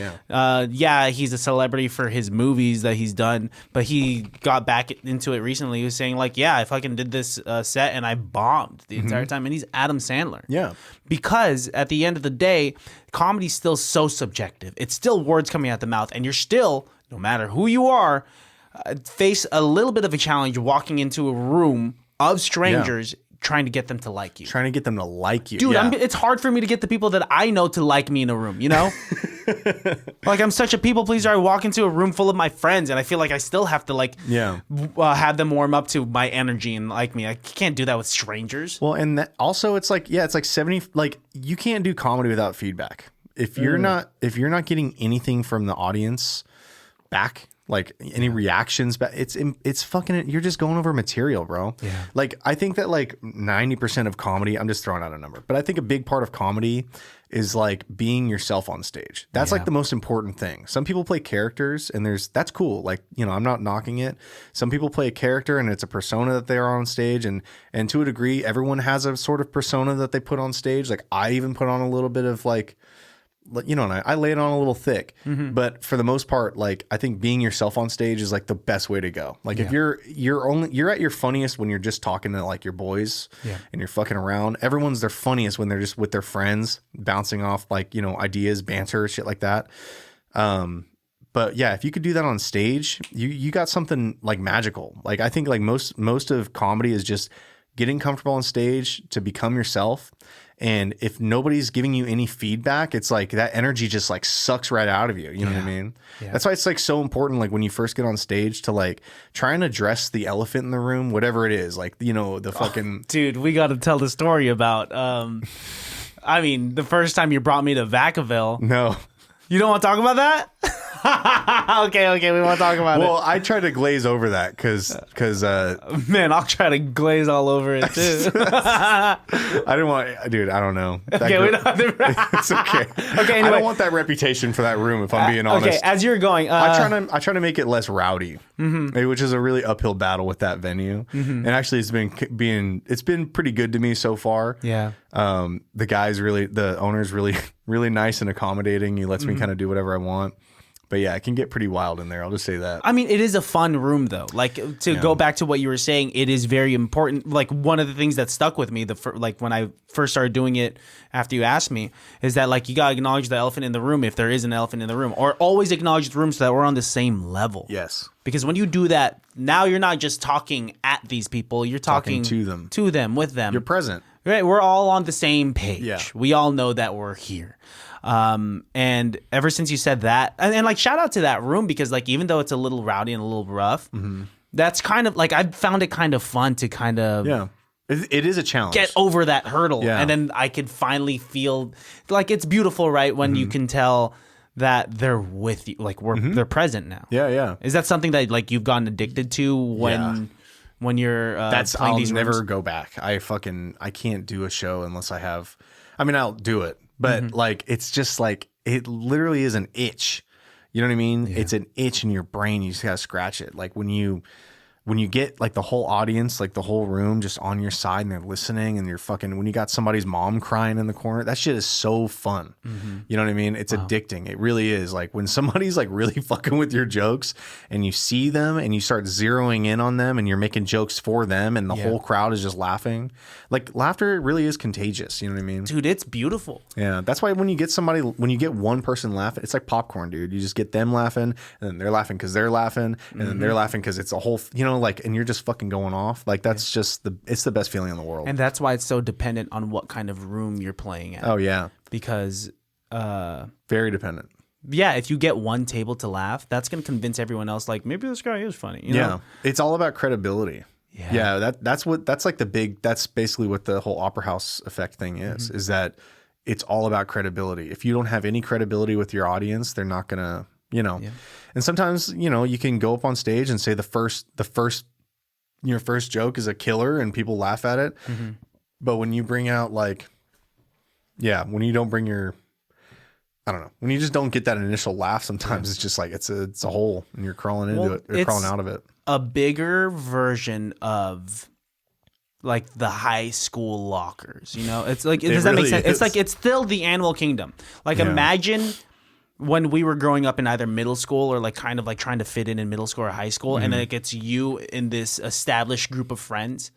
yeah. He's a celebrity for his movies that he's done, but he got back into it recently. He was saying, like, yeah, I fucking did this set and I bombed the entire time. And he's Adam Sandler. Yeah. Because at the end of the day, comedy's still so subjective. It's still words coming out the mouth, and you're still, no matter who you are, face a little bit of a challenge walking into a room of strangers trying to get them to like you. Trying to get them to like you. Dude, it's hard for me to get the people that I know to like me in a room, you know? Like, I'm such a people pleaser. I walk into a room full of my friends, and I feel like I still have to, like, have them warm up to my energy and like me. I can't do that with strangers. Well, and that also, it's like 70, like, you can't do comedy without feedback. If you're not getting anything from the audience back, like any reactions, but it's fucking, you're just going over material, bro. Yeah. Like, I think that like 90% of comedy, I'm just throwing out a number, but I think a big part of comedy is like being yourself on stage. That's like the most important thing. Some people play characters, and that's cool. Like, I'm not knocking it. Some people play a character and it's a persona that they are on stage, and to a degree, everyone has a sort of persona that they put on stage. Like, I even put on a little bit of like you know, and I lay it on a little thick, but for the most part, like I think being yourself on stage is like the best way to go. Like if you're at your funniest when you're just talking to like your boys and you're fucking around. Everyone's their funniest when they're just with their friends, bouncing off like, you know, ideas, banter, shit like that. But yeah, if you could do that on stage, you got something like magical. Like I think like most of comedy is just getting comfortable on stage to become yourself. And if nobody's giving you any feedback, it's like that energy just like sucks right out of you. You know what I mean? Yeah. That's why it's like so important. Like when you first get on stage to like try and address the elephant in the room, whatever it is, like, you know, the fucking dude, we got to tell the story about, I mean, the first time you brought me to Vacaville. No. You don't want to talk about that? Okay, we want to talk about it. Well, I try to glaze over that because man, I'll try to glaze all over it too. I didn't want, dude. I don't know. Okay, we don't have to... It's okay. Okay, anyway. I don't want that reputation for that room. If I'm being honest. Okay, as you're going, I try to make it less rowdy, which is a really uphill battle with that venue. And actually, it's been pretty good to me so far. Yeah. The owner's really nice and accommodating. He lets me kind of do whatever I want. But yeah, it can get pretty wild in there. I'll just say that. I mean, it is a fun room, though. Like, to go back to what you were saying, it is very important. Like, one of the things that stuck with me, like when I first started doing it after you asked me, is that, like, you got to acknowledge the elephant in the room if there is an elephant in the room. Or always acknowledge the room so that we're on the same level. Yes. Because when you do that, now you're not just talking at these people. You're talking to them. To them, with them. You're present. Right? We're all on the same page. Yeah. We all know that we're here. And ever since you said that, and like shout out to that room, because like even though it's a little rowdy and a little rough, that's kind of like I've found it kind of fun to kind of it is a challenge, get over that hurdle, and then I could finally feel like it's beautiful, right? When you can tell that they're with you, like they're present now. Yeah. Is that something that like you've gotten addicted to when you're playing I'll these never rooms? go back. I can't do a show unless I have. I mean, I'll do it. But like, it's just like, it literally is an itch. You know what I mean? Yeah. It's an itch in your brain. You just got to scratch it. Like when you get like the whole audience, like the whole room just on your side and they're listening, and when you got somebody's mom crying in the corner, that shit is so fun. You know what I mean? It's addicting. It really is. Like when somebody's like really fucking with your jokes and you see them and you start zeroing in on them and you're making jokes for them and the whole crowd is just laughing. Like laughter really is contagious. You know what I mean? Dude, it's beautiful. Yeah. That's why when you get one person laughing, it's like popcorn, dude. You just get them laughing, and then they're laughing because they're laughing, and then they're laughing because it's a whole, you know, like, and you're just fucking going off. Like that's just it's the best feeling in the world. And that's why it's so dependent on what kind of room you're playing at. Oh yeah. Because very dependent. Yeah, if you get one table to laugh, that's going to convince everyone else like maybe this guy is funny, you know? It's all about credibility. Yeah. That's basically what the whole opera house effect thing is that it's all about credibility. If you don't have any credibility with your audience, they're not going to, you know. Yeah. And sometimes, you know, you can go up on stage and say your first joke is a killer and people laugh at it. But when you bring out when you don't bring your, I don't know, when you just don't get that initial laugh, sometimes it's just like it's a hole and you're crawling into it. You're crawling out of it. A bigger version of like the high school lockers, you know? It's like, does that make sense? It's like, it's still the animal kingdom. Like imagine when we were growing up in either middle school or like kind of like trying to fit in middle school or high school, and then it gets you in this established group of friends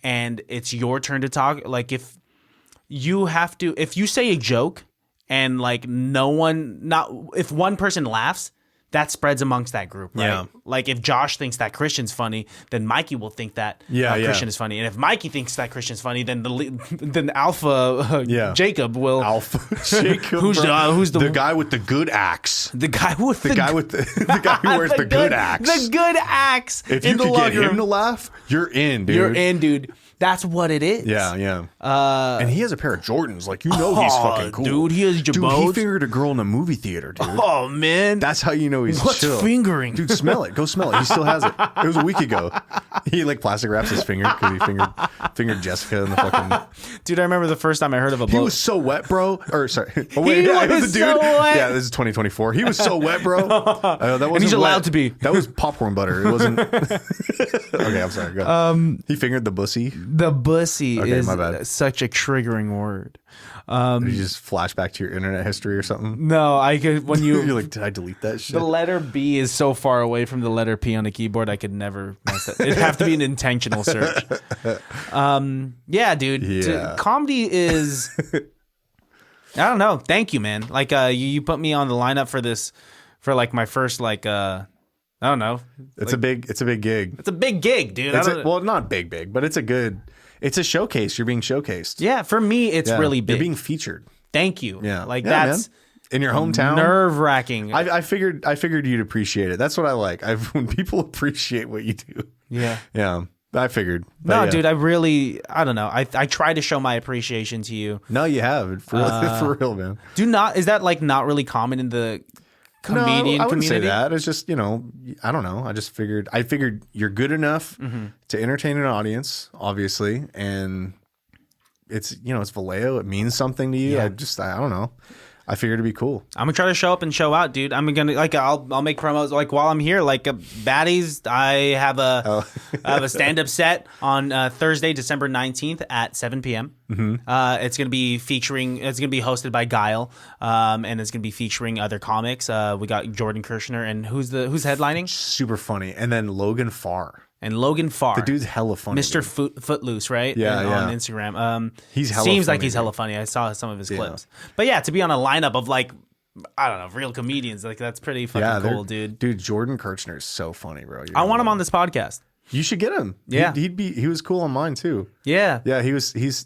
and it's your turn to talk. Like if you say a joke and like if one person laughs, that spreads amongst that group, right? Yeah. Like if Josh thinks that Christian's funny, then Mikey will think that Christian is funny, and if Mikey thinks that Christian's funny, then Alpha Jacob will. Alpha Jacob, who's the guy with the good axe? The guy who wears the good axe. The good axe. If you could get him to laugh, you're in, dude. You're in, dude. That's what it is. Yeah. And he has a pair of Jordans. Like, you know he's fucking cool. Dude, he has Jabos. Dude, he fingered a girl in a movie theater, dude. Oh, man. That's how you know he's chill. What's fingering? Dude, smell it. Go smell it. He still has it. It was a week ago. He like plastic wraps his finger because he fingered Jessica in the fucking... Dude, I remember the first time I heard of a blow. He was so wet, bro. Or sorry. Oh, wait, it was a dude. So wet. Yeah, this is 2024. He was so wet, bro. That wasn't and he's allowed to be. That was popcorn butter. It wasn't... Okay, I'm sorry. Go. He fingered the bussy. The bussy Okay, is my bad. such a triggering word. Did you just flash back to your internet history or something? No, I could when You're you like, did I delete that shit? the letter B is so far away from the letter P on the keyboard, I could never mess it. It'd have to be an intentional search. Yeah, dude. Yeah. Comedy is. I don't know. Thank you, man. Like, you put me on the lineup for this, for like my first like I don't know. It's a big gig. It's a big gig, dude. Well, not big, but it's a showcase. You're being showcased. Yeah, for me, it's really big. You're being featured. Thank you. Yeah, like yeah, that's man. In your hometown. Nerve wracking. I figured you'd appreciate it. That's what I like. When people appreciate what you do. Yeah. Yeah. I figured. No, yeah. dude, I don't know. I try to show my appreciation to you. No, you have. For real, man. Is that like not really common in the comedian I wouldn't community? say that. It's just, I don't know. I figured you're good enough to entertain an audience, obviously. And it's Vallejo. It means something to you. Yeah. I don't know. I figured it'd be cool. I'm gonna try to show up and show out, dude. I'm gonna I'll make promos like while I'm here. Like Baddies, I have a stand-up set on Thursday, December 19th at 7 p.m. It's gonna be hosted by Guile, and it's gonna be featuring other comics. We got Jordan Kirshner and who's headlining? Super funny. And then Logan Farr. And Logan Farr. The dude's hella funny. Mr. Footloose, right? Yeah, on Instagram. He's hella seems funny, like he's dude. hella funny. I saw some of his clips. But yeah, to be on a lineup of like, I don't know, real comedians, like that's pretty fucking cool, dude. Dude, Jordan Kirshner is so funny, bro. I want him on this podcast. You should get him. Yeah. He was cool on mine too. Yeah. Yeah, he's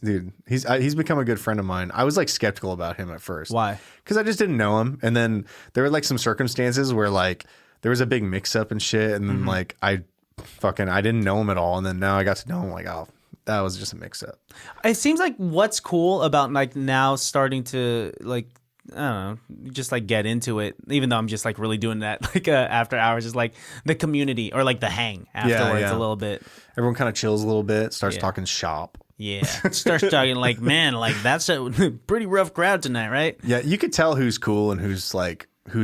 become a good friend of mine. I was like skeptical about him at first. Why? Because I just didn't know him. And then there were like some circumstances where like there was a big mix up and shit. And then like I didn't know him at all. And then now I got to know him, like, oh, that was just a mix up. It seems like what's cool about like now starting to like, I don't know, just like get into it, even though I'm just like really doing that like after hours, is like the community or like the hang afterwards a little bit. Everyone kind of chills a little bit, starts talking shop. Yeah. Starts talking like, man, like that's a pretty rough crowd tonight, right? Yeah, you could tell who's cool and who's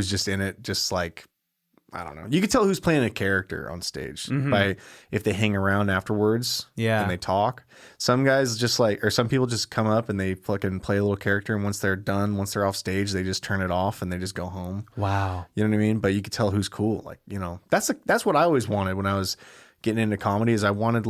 just in it, just like, I don't know. You could tell who's playing a character on stage by if they hang around afterwards and they talk. Some guys just like, or some people just come up and they fucking play a little character, and once they're off stage, they just turn it off and they just go home. Wow. You know what I mean? But you could tell who's cool. Like, that's what I always wanted when I was getting into comedy, is I wanted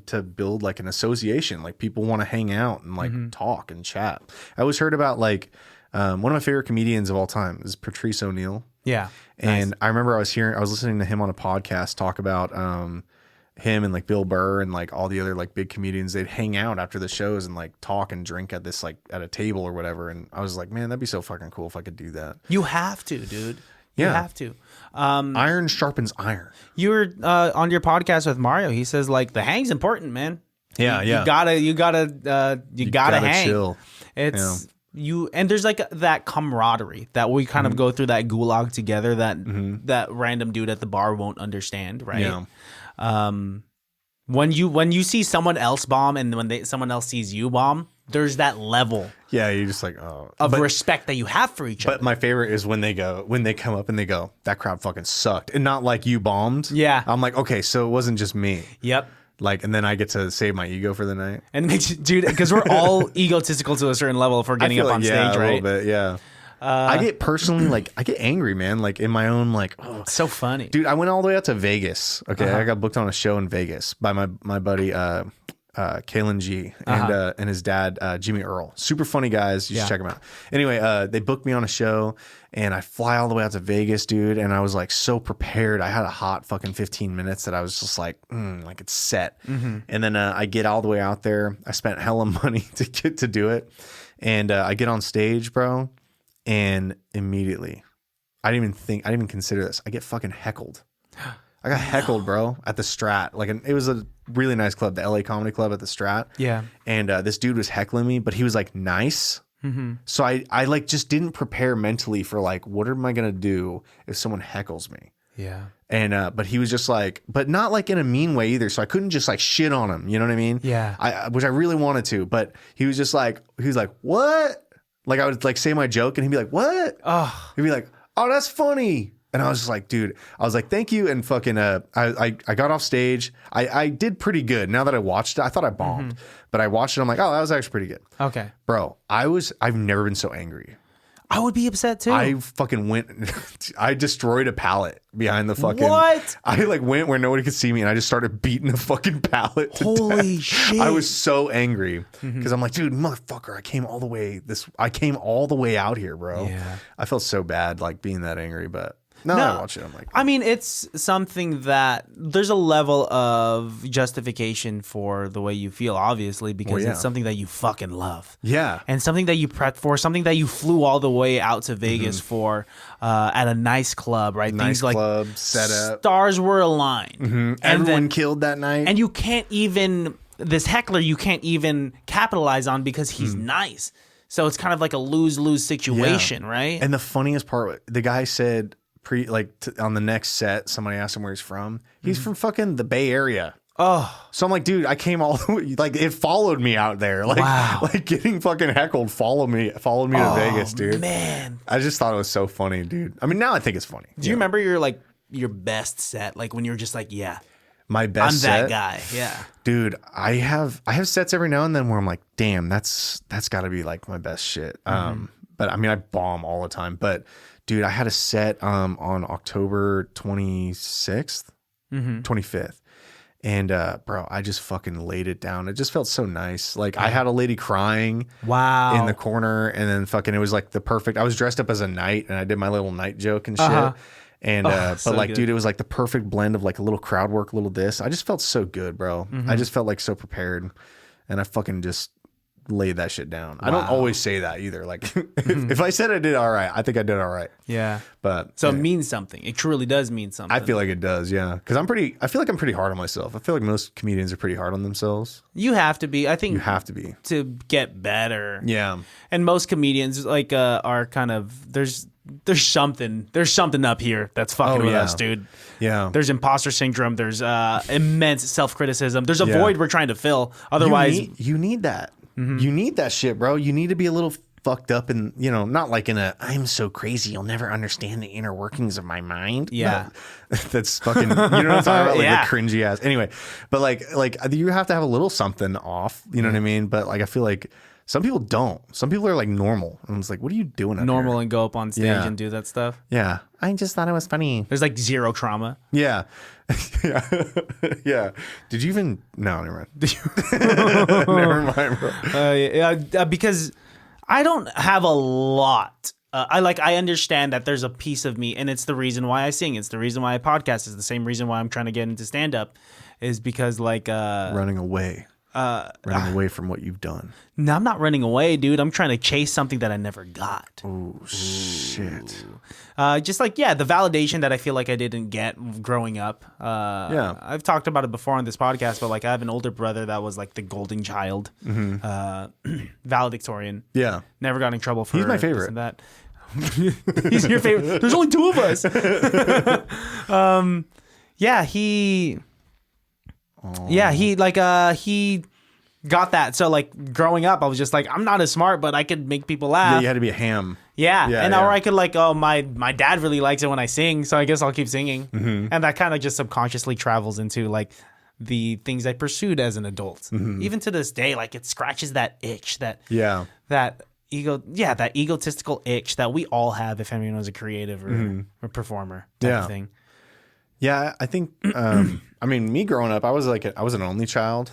to build like an association. Like people want to hang out and like talk and chat. I always heard about like one of my favorite comedians of all time is Patrice O'Neill. Yeah. And I remember I was listening to him on a podcast talk about him and like Bill Burr and like all the other like big comedians. They'd hang out after the shows and like talk and drink at this like at a table or whatever. And I was like, man, that'd be so fucking cool if I could do that. You have to, dude. You have to. Iron sharpens iron. You were on your podcast with Mario. He says like the hang's important, man. Yeah, You gotta hang. Chill. It's you, and there's like that camaraderie that we kind of go through that gulag together that random dude at the bar won't understand, right? Yeah. When you see someone else bomb and when someone else sees you bomb, there's that level. Yeah, you're just like, of respect that you have for each other. But my favorite is when they come up and they go, that crowd fucking sucked, and not like you bombed. Yeah. I'm like, okay, so it wasn't just me. Yep. Like, and then I get to save my ego for the night. And it makes you, dude, because we're all egotistical to a certain level if we're getting up on stage, right? A little bit, yeah. I get personally I get angry, man. Like in my own it's so funny, dude. I went all the way out to Vegas. Okay, I got booked on a show in Vegas by my buddy Kalen G and his dad Jimmy Earl. Super funny guys. You should check them out. Anyway, they booked me on a show, and I fly all the way out to Vegas, dude. And I was like so prepared. I had a hot fucking 15 minutes that I was just like it's set. And then I get all the way out there. I spent hella money to get to do it, and I get on stage, bro. And immediately, I didn't even consider this. I get fucking heckled. I got heckled, bro, at the Strat. Like, it was a really nice club, the LA Comedy Club at the Strat. Yeah. And this dude was heckling me, but he was like nice. So I like just didn't prepare mentally for like, what am I gonna do if someone heckles me? Yeah. And but he was just like, but not like in a mean way either. So I couldn't just like shit on him. You know what I mean? Yeah. Which I really wanted to, but he was like, what? Like I would like say my joke and he'd be like, what? Oh. He'd be like, oh, that's funny. And I was just like, dude, I was like, thank you. And fucking, I got off stage. I did pretty good. Now that I watched it, I thought I bombed, but I watched it. I'm like, oh, that was actually pretty good. Okay. Bro, I've never been so angry. I would be upset too. I fucking went, I destroyed a pallet behind the fucking. What? I like went where nobody could see me and I just started beating the fucking pallet to Holy death. shit. I was so angry because I'm like, dude, motherfucker, I came all the way out here, bro. Yeah. I felt so bad like being that angry, but now that I watch it, I'm like, I mean, it's something that there's a level of justification for the way you feel, obviously, because it's something that you fucking love. yeah. And something that you prepped for, something that you flew all the way out to Vegas for at a nice club, right? Nice Things club, like setup. stars were aligned. And Everyone killed that night. And you can't even, this heckler, you can't even capitalize on because he's nice. So it's kind of like a lose-lose situation, right? And the funniest part, the guy said, on the next set, somebody asked him where he's from. He's from fucking the Bay Area. Oh, So I'm like, dude, I came all the way, like it followed me out there. Like, Wow. like getting fucking heckled followed me to Vegas, dude. man. I just thought it was so funny, dude. I mean, now I think it's funny. Do you remember your best set? Like when you were just like, yeah, My best I'm set, that guy. Yeah. dude. I have sets every now and then where I'm like, damn, that's got to be like my best shit. But I mean, I bomb all the time. But dude, I had a set on October 26th, 25th. And bro, I just fucking laid it down. It just felt so nice. Like I had a lady crying Wow. in the corner, and then fucking it was like the perfect. I was dressed up as a knight, and I did my little knight joke and shit. And but so like, good. dude, it was like the perfect blend of like a little crowd work, a little this. I just felt so good, bro. I just felt like so prepared, and I fucking just laid that shit down. I don't always say that either. Like if I said I did all right, I think I did all right. Yeah. But So it means something. It truly does mean something. I feel like it does, yeah. Because I feel like I'm pretty hard on myself. I feel like most comedians are pretty hard on themselves. You have to be. I think You have to be. to get better. Yeah. And most comedians like are kind of there's something up here that's fucking with yeah. us, dude. Yeah. There's imposter syndrome. There's immense self-criticism. There's a void we're trying to fill. Otherwise, you need that. You need that shit, bro. You need to be a little fucked up and, not like in a, I'm so crazy, you'll never understand the inner workings of my mind. Yeah. No. That's fucking, you know what I'm talking about? Like Yeah. the cringy ass. Anyway, but like you have to have a little something off, you know what I mean? But like, I feel like some people don't. Some people are like normal. And it's like, what are you doing up normal here? and go up on stage Yeah. and do that stuff. Yeah. I just thought it was funny. There's like zero trauma. Yeah. Yeah. Yeah. Did you even, no, never mind. Never mind, bro. Because I don't have a lot. I understand that there's a piece of me, and it's the reason why I sing. It's the reason why I podcast. It's the same reason why I'm trying to get into stand up, is because Running away. Running away from what you've done. no, I'm not running away, dude. I'm trying to chase something that I never got. Oh, shit. Just like, the validation that I feel like I didn't get growing up. Yeah. I've talked about it before on this podcast, but like I have an older brother that was like the golden child, valedictorian. Yeah. Never got in trouble for He's my this favorite. and that. He's your favorite. There's only two of us. He got that. So like growing up, I was just like, I'm not as smart, but I could make people laugh. Yeah, you had to be a ham. Yeah. Yeah, And yeah. or I could like, my dad really likes it when I sing, so I guess I'll keep singing. And that kind of just subconsciously travels into like the things I pursued as an adult. Even to this day, like it scratches that itch, that egotistical itch that we all have if anyone was a creative or a performer type of thing. Yeah, I think. I mean, me growing up, I was an only child,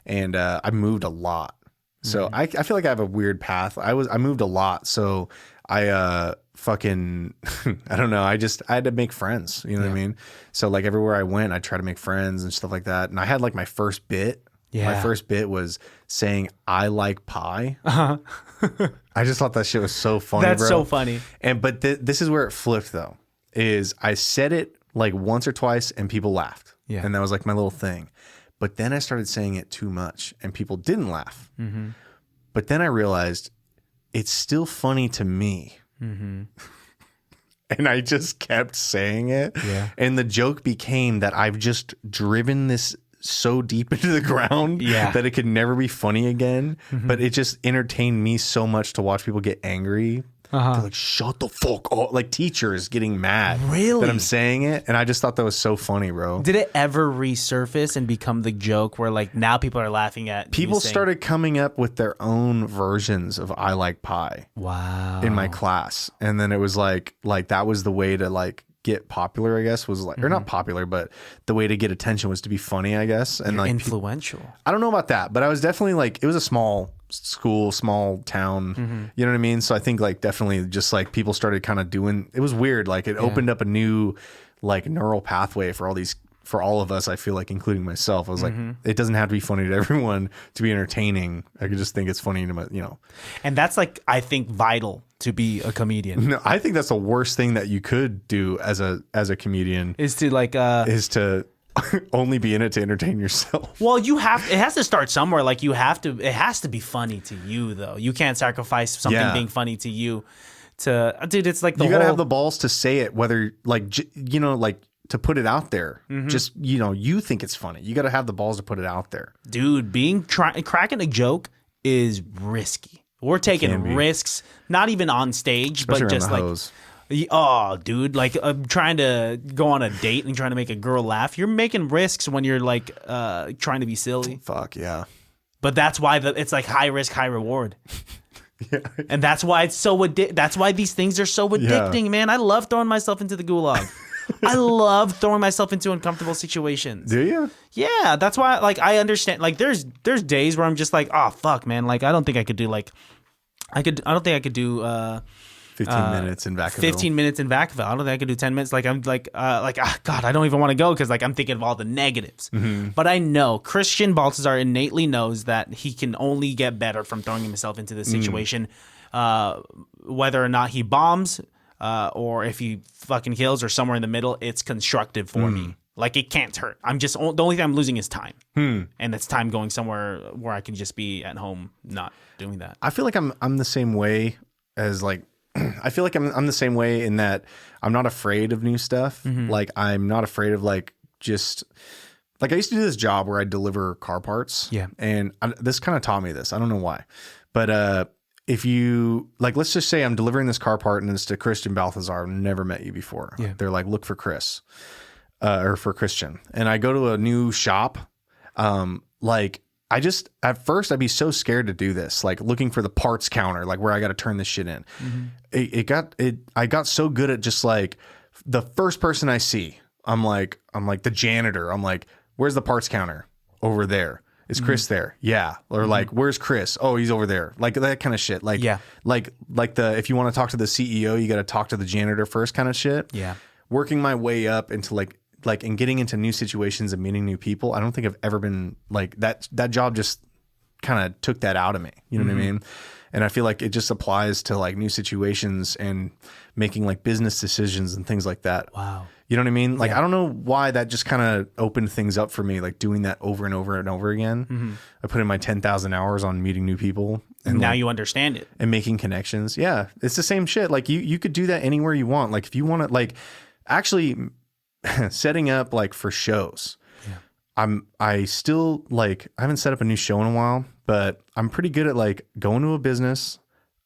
and I moved a lot. So I feel like I have a weird path. I moved a lot, so I fucking I don't know. I had to make friends. You know what I mean? So like everywhere I went, I try to make friends and stuff like that. And I had like my first bit. Yeah. My first bit was saying I like pie. I just thought that shit was so funny. That's bro. so funny. But this is where it flipped though. Is I said it like once or twice and people laughed. Yeah. And that was like my little thing. But then I started saying it too much and people didn't laugh. But then I realized it's still funny to me. And I just kept saying it. Yeah. And the joke became that I've just driven this so deep into the ground that it could never be funny again. But it just entertained me so much to watch people get angry They're like, shut the fuck up. Like teachers getting mad Really? that I'm saying it. And I just thought that was so funny, bro. Did it ever resurface and become the joke where like now people are laughing at People you saying, started coming up with their own versions of I like pie wow, in my class. And then it was like that was the way to like get popular, I guess, was like, or not popular, but the way to get attention was to be funny, I guess. And you're like influential. I don't know about that, but I was definitely like, it was a small school, small town, you know what I mean? So I think like definitely just like people started kind of doing, it was weird. Like it opened up a new like neural pathway for all of us, I feel like, including myself. I was like, it doesn't have to be funny to everyone to be entertaining. I could just think it's funny to my, you know. And that's like, I think, vital to be a comedian. No, I think that's the worst thing that you could do as a comedian Is to like is to only be in it to entertain yourself. well, it has to start somewhere. Like it has to be funny to you though. You can't sacrifice something being funny to you dude, it's like You gotta have the balls to say it, whether like, you know, like to put it out there. Just, you know, you think it's funny. You gotta have the balls to put it out there. dude, cracking a joke is risky. We're taking risks, not even on stage, Especially but around just the like, hose. oh, dude, like trying to go on a date and trying to make a girl laugh. You're making risks when you're like trying to be silly. Fuck yeah. But that's why it's like high risk, high reward. Yeah. And that's why it's so that's why these things are so addicting, man. I love throwing myself into the gulag. I love throwing myself into uncomfortable situations. Do you? Yeah, that's why like I understand like there's days where I'm just like, oh fuck, man, like I don't think I could do like I don't think I could do 15 minutes in Vacaville. 15 minutes in Vacaville. I don't think I could do 10 minutes. Like I'm like God, I don't even want to go because like I'm thinking of all the negatives. But I know Christian Baltazar innately knows that he can only get better from throwing himself into this situation, whether or not he bombs or if he fucking kills or somewhere in the middle. It's constructive for me. Like it can't hurt. I'm just the only thing I'm losing is time, and it's time going somewhere where I can just be at home, not doing that. I feel like I'm the same way as like. I feel like I'm the same way in that I'm not afraid of new stuff. Like I'm not afraid of like just like I used to do this job where I deliver car parts. Yeah. And this kind of taught me this. I don't know why, but if you like, let's just say I'm delivering this car part and it's to Christian Balthazar. I've never met you before. Yeah. They're like, look for Chris or for Christian. And I go to a new shop. Like at first I'd be so scared to do this, like looking for the parts counter, like where I got to turn this shit in. I got so good at just like the first person I see, I'm like the janitor. I'm like, where's the parts counter? Over there. Is Chris there? Yeah. Or like, where's Chris? Oh, he's over there. Like that kind of shit. Like, like if you want to talk to the CEO, you got to talk to the janitor first kind of shit. Yeah. Working my way up into like and getting into new situations and meeting new people. I don't think I've ever been like that. That job just kind of took that out of me. You know what I mean? And I feel like it just applies to like new situations and making like business decisions and things like that. Wow. You know what I mean? Like, I don't know why that just kind of opened things up for me, like doing that over and over and over again. I put in my 10,000 hours on meeting new people. And now like, you understand it. and making connections. Yeah. It's the same shit. Like you could do that anywhere you want. Like if you want to like actually setting up like for shows. I still like, I haven't set up a new show in a while, but I'm pretty good at like going to a business.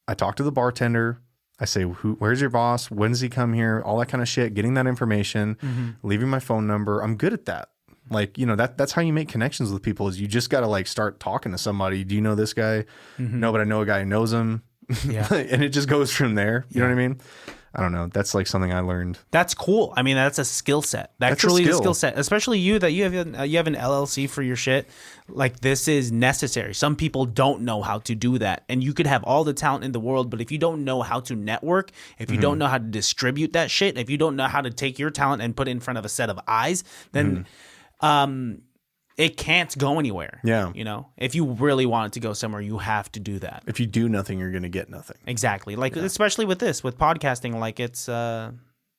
I talk to the bartender. I say, where's your boss? When does he come here? All that kind of shit, getting that information, leaving my phone number. I'm good at that. Like, you know, that's how you make connections with people is you just got to like start talking to somebody. Do you know this guy? No, but I know a guy who knows him. Yeah. And it just goes from there. You know what I mean? I don't know. That's like something I learned. That's cool. I mean, that's a skill set. That's truly a skill set, especially you that you have an LLC for your shit. Like this is necessary. Some people don't know how to do that. And you could have all the talent in the world, but if you don't know how to network, if you don't know how to distribute that shit, if you don't know how to take your talent and put it in front of a set of eyes, then it can't go anywhere. Yeah. You know, if you really want it to go somewhere, you have to do that. If you do nothing, you're going to get nothing. Exactly. Like, especially with podcasting, like it's,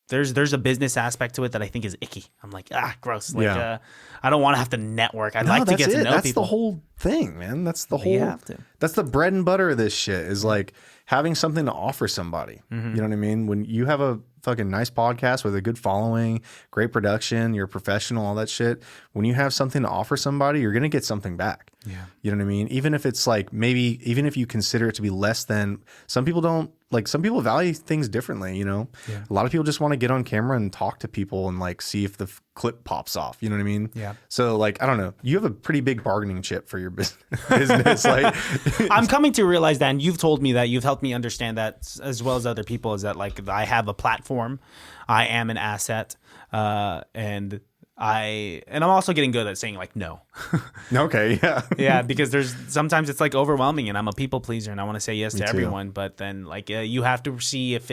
there's a business aspect to it that I think is icky. I'm like, gross. Like, I don't want to have to know That's to know that's people. the whole thing, man. That's the whole, you have to. That's the bread and butter of this shit is like having something to offer somebody. You know what I mean? When you have a fucking nice podcast with a good following, great production, you're a professional, all that shit. When you have something to offer somebody, you're going to get something back. Yeah. You know what I mean? Even if it's like, maybe, even if you consider it to be less than, some people don't like some people value things differently, you know. Yeah. A lot of people just want to get on camera and talk to people and like see if the clip pops off, you know what I mean? Yeah. So like, I don't know, you have a pretty big bargaining chip for your business. Like I'm coming to realize that, and you've told me that, you've helped me understand that as well as other people, is that like I have a platform, I am an asset, and I'm also getting good at saying like no. Okay, yeah. Yeah, because sometimes it's like overwhelming, and I'm a people pleaser and I want to say yes to everyone, but then like you have to see if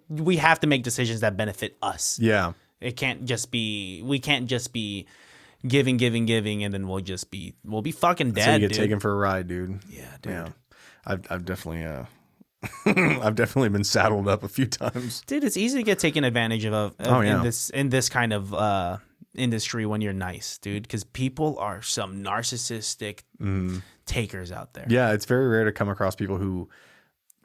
we have to make decisions that benefit us. Yeah. We can't just be giving, and then we'll be fucking dead. So you get dude. taken for a ride, dude. Yeah, dude. Yeah. I've definitely I've definitely been saddled up a few times. Dude, it's easy to get taken advantage of in this kind of industry when you're nice, dude, because people are some narcissistic takers out there. Yeah, it's very rare to come across people who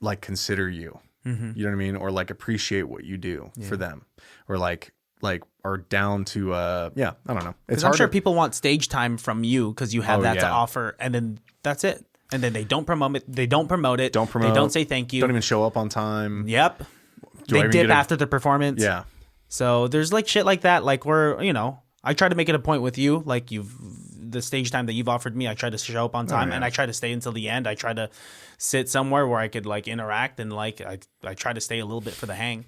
like consider you. You know what I mean? Or like appreciate what you do for them. Or like are down to I don't know. It's I'm sure people want stage time from you because you have to offer, and then that's it. And then they don't promote it. They don't say thank you. Don't even show up on time. Yep. They dip after the performance. Yeah. So there's like shit like that. Like I try to make it a point with you. Like the stage time that you've offered me, I try to show up on time and I try to stay until the end. I try to sit somewhere where I could like interact and like I try to stay a little bit for the hang.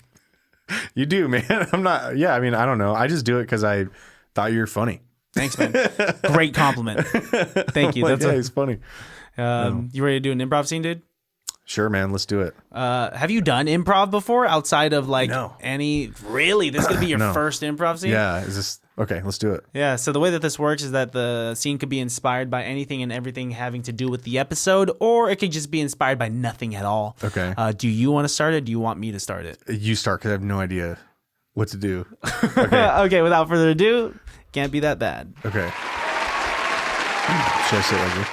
You do, man. I'm not. Yeah. I mean, I don't know. I just do it because I thought you were funny. Thanks, man. Great compliment. Thank you. Like, it's funny. You ready to do an improv scene, dude? Sure, man. Let's do it. Have you done improv before outside of like any? Really? This is going to be your first improv scene? Yeah. Is this okay? Let's do it. Yeah. So the way that this works is that the scene could be inspired by anything and everything having to do with the episode, or it could just be inspired by nothing at all. Okay. Do you want to start it? Do you want me to start it? You start because I have no idea what to do. Okay. Okay. Without further ado, can't be that bad. Okay. Should I sit right here?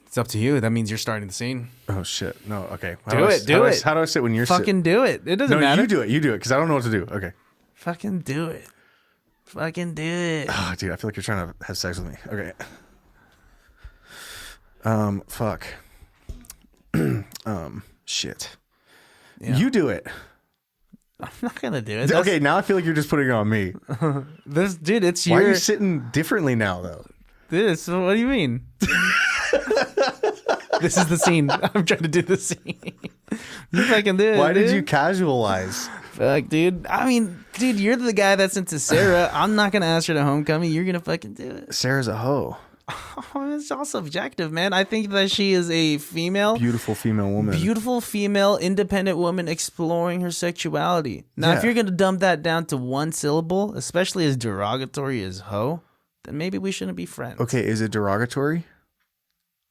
It's up to you. That means you're starting the scene. Oh shit! No. Okay. Do it. How do I sit when you're fucking do it? It doesn't matter. You do it. You do it because I don't know what to do. Okay. Fucking do it. Fucking do it. Oh, dude, I feel like you're trying to have sex with me. Okay. Fuck. Shit. Yeah. You do it. I'm not gonna do it. Okay, now I feel like you're just putting it on me. It's Why are you sitting differently now, though? What do you mean? This is the scene. I'm trying to do the scene. You fucking do it. Why did you casualize? Fuck, dude. I mean, dude, you're the guy that's into Sarah. I'm not gonna ask her to homecoming. You're gonna fucking do it. Sarah's a hoe. Oh, it's all subjective, man. I think that she is a beautiful female woman. Beautiful female, independent woman exploring her sexuality. Now, if you're gonna dump that down to one syllable, especially as derogatory as hoe, then maybe we shouldn't be friends. Okay, is it derogatory?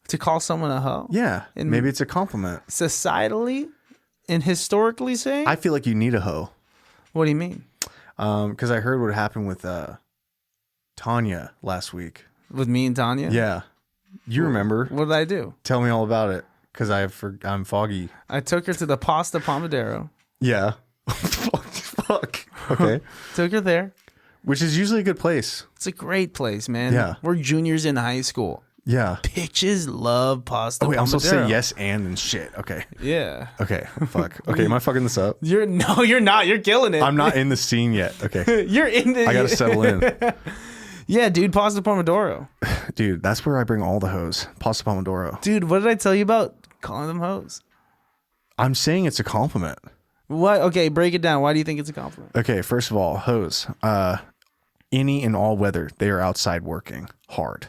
To call someone a hoe? Yeah, maybe it's a compliment. Societally and historically saying? I feel like you need a hoe. What do you mean? Because I heard what happened with Tanya last week. With me and Tanya? Yeah. You remember. What did I do? Tell me all about it, because I'm foggy. I took her to the Pasta Pomodoro. Yeah. Fuck. Okay. Took her there. Which is usually a good place. It's a great place, man. Yeah. We're juniors in high school. Yeah. Bitches love pasta. Oh, wait, also say yes and shit. Okay. Yeah. Okay. Fuck. Okay, am I fucking this up? You're not. You're killing it. I'm not in the scene yet. Okay. You're in the. I gotta settle in. Yeah, dude. Pasta Pomodoro. Dude, that's where I bring all the hoes. Pasta Pomodoro. Dude, what did I tell you about calling them hoes? I'm saying it's a compliment. What? Okay, break it down. Why do you think it's a compliment? Okay, first of all, hoes. Any and all weather, they are outside working hard.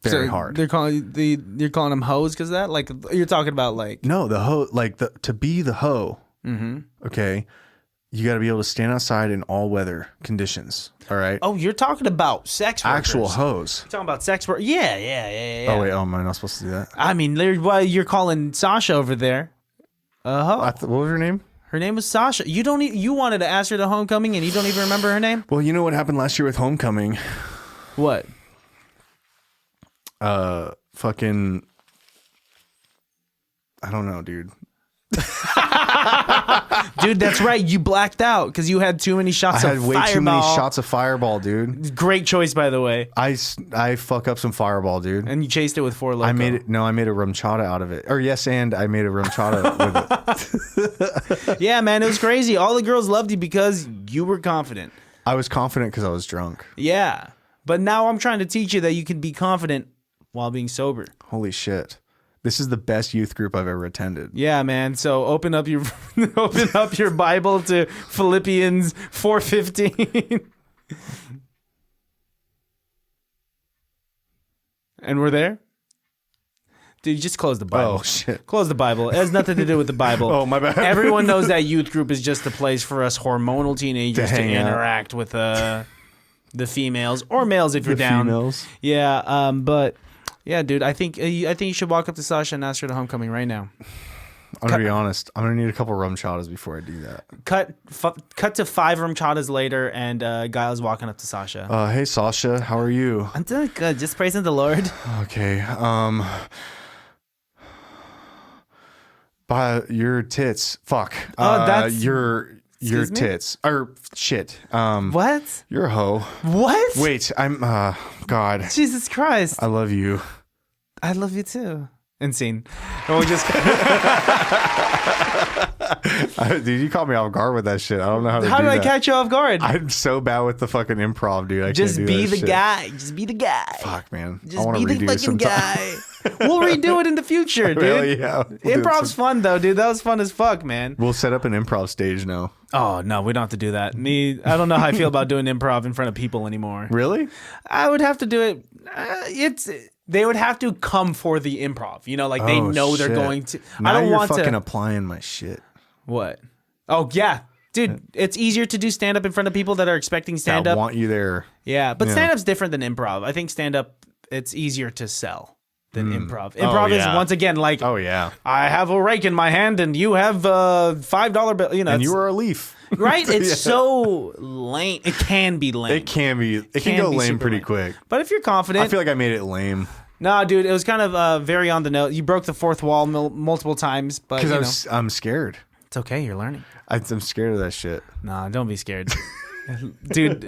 Very hard. You're calling them hoes because of that? Like you're talking about like no, the hoe, like to be the hoe. Mm-hmm. Okay, you got to be able to stand outside in all weather conditions. All right. Oh, you're talking about sex workers. Actual hoes. You're talking about sex work. Yeah. Oh wait, am I not supposed to do that? I mean, you're calling Sasha over there a hoe. What was her name? Her name was Sasha. You wanted to ask her to homecoming and you don't even remember her name? Well, you know what happened last year with homecoming? What? Fucking I don't know, dude. Dude, that's right. You blacked out because you had too many shots of I had way Fireball. too many shots of Fireball, dude. Great choice, by the way. I fuck up some Fireball, dude. And you chased it with Four Loko. I made a rum chata out of it. Or yes, and I made a rum chata with it. Yeah, man, it was crazy. All the girls loved you because you were confident. I was confident because I was drunk. Yeah. But now I'm trying to teach you that you can be confident while being sober. Holy shit. This is the best youth group I've ever attended. Yeah, man. So open up your Bible to Philippians 4:15. And we're there? Dude, just close the Bible. Oh, shit. Close the Bible. It has nothing to do with the Bible. Oh, my bad. Everyone knows that youth group is just a place for us hormonal teenagers to hang out. interact with the females or males if you're down. Females. Yeah, but yeah, dude, I think you should walk up to Sasha and ask her to homecoming right now. I'm going to be honest. I'm going to need a couple rum chatas before I do that. Cut to 5 rum chatas later, and Guile's walking up to Sasha. Hey, Sasha. How are you? I'm doing good. Just praising the Lord. Okay. By your tits. Fuck. Oh, that's... Your Excuse me? tits. Or shit. What? You're a hoe. What? Wait, I'm God. Jesus Christ. I love you. I love you too. Insane. And we just Dude, you caught me off guard with that shit. I don't know how to do How did I that. catch you off guard? I'm so bad with the fucking improv, dude. I Just can't do be that the shit. guy. Just be the guy. Fuck, man. I Just want be to the redo it fucking sometime. guy. We'll redo it in the future, dude. Hell yeah. We'll do it Improv's fun though, dude. That was fun as fuck, man. We'll set up an improv stage now. Oh no, we don't have to do that. I don't know how I feel about doing improv in front of people anymore. Really? I would have to do it. They would have to come for the improv. You know, like they know they're shit. going to. Now I don't you're want fucking to. applying my shit. What? Oh yeah, dude. It's easier to do stand up in front of people that are expecting stand I up. want you there. Yeah, but Yeah. stand up's different than improv. I think stand up it's easier to sell than improv. Improv yeah. is once again like, Oh, yeah. I have a rake in my hand and you have a $5 bill. You know, And it's- you are a leaf. right. It's Yeah. so lame. It can be lame. It can be. It can Can go be lame super pretty lame. quick. But if you're confident, I feel like I made it lame. nah, dude, it was kind of very on the nose. You broke the fourth wall multiple times, but you know, Because I'm scared. it's okay. You're learning. I'm scared of that shit. Nah, don't be scared, dude.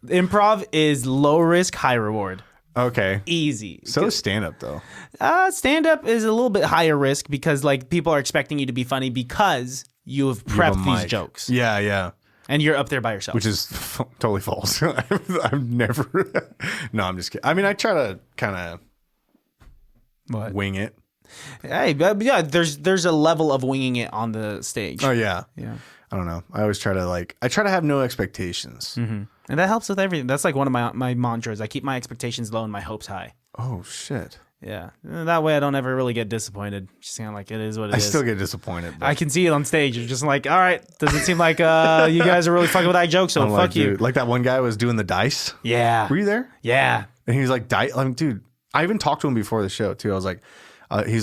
Improv is low risk, high reward. Okay. Easy. So is stand up, though. Stand up is a little bit higher risk because like people are expecting you to be funny because you have You have a prepped these mic. jokes Yeah, yeah. and you're up there by yourself. Which is totally false. I've never. No, I'm just kidding. I mean, I try to kind of what? wing it. Hey, but yeah, there's a level of winging it on the stage. Oh, yeah. Yeah. I don't know. I always try to have no expectations. Mm-hmm. And that helps with everything. That's like one of my mantras. I keep my expectations low and my hopes high. Oh, shit. Yeah. That way I don't ever really get disappointed. Just kind of like it is what it I is. still get disappointed. But I can see it on stage. You're just like, all right, doesn't seem like you guys are really fucking with that joke, so I'm fuck like, you. dude, like that one guy was doing the dice. Yeah. Were you there? Yeah. And he was like, dude, I even talked to him before the show too. I was like, he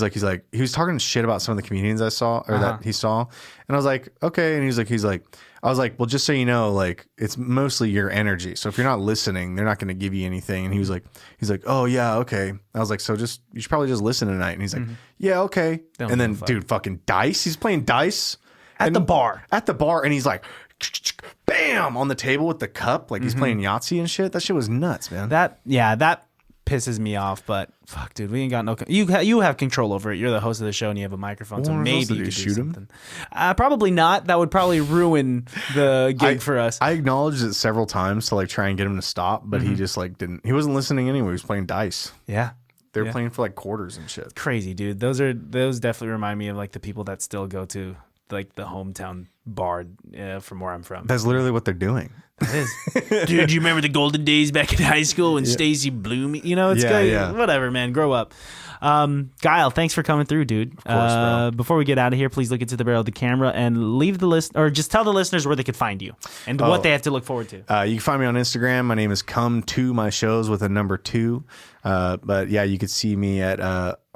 was talking shit about some of the comedians I saw or that he saw. And I was like, okay. And I was like, well, just so you know, like it's mostly your energy. So if you're not listening, they're not going to give you anything. And he's like, oh yeah. Okay. I was like, so you should probably just listen tonight. And he's like, yeah, okay. Don't and then give a fuck. dude, fucking dice. He's playing dice At the bar. and he's like, bam, on the table with the cup. Like he's playing Yahtzee and shit. That shit was nuts, man. That pisses me off, but fuck, dude, we ain't got no. You have control over it. You're the host of the show, and you have a microphone, so What am I maybe supposed to you do, could shoot do him? something. Probably not. That would probably ruin the gig for us. I acknowledged it several times to like try and get him to stop, but he just like didn't. He wasn't listening anyway. He was playing dice. Yeah, They were playing for like quarters and shit. crazy, dude. Those definitely remind me of like the people that still go to like the hometown bar from where I'm from. That's literally what they're doing. It is. Dude, you remember the golden days back in high school when Stacy Bloom? You know, it's Yeah, good. yeah. Whatever, man. Grow up. Guile, thanks for coming through, dude. Of course, bro. Before we get out of here, please look into the barrel of the camera and leave the list, or just tell the listeners where they could find you and what they have to look forward to. You can find me on Instagram. My name is Come To My Shows with a number 2. But yeah, you could see me at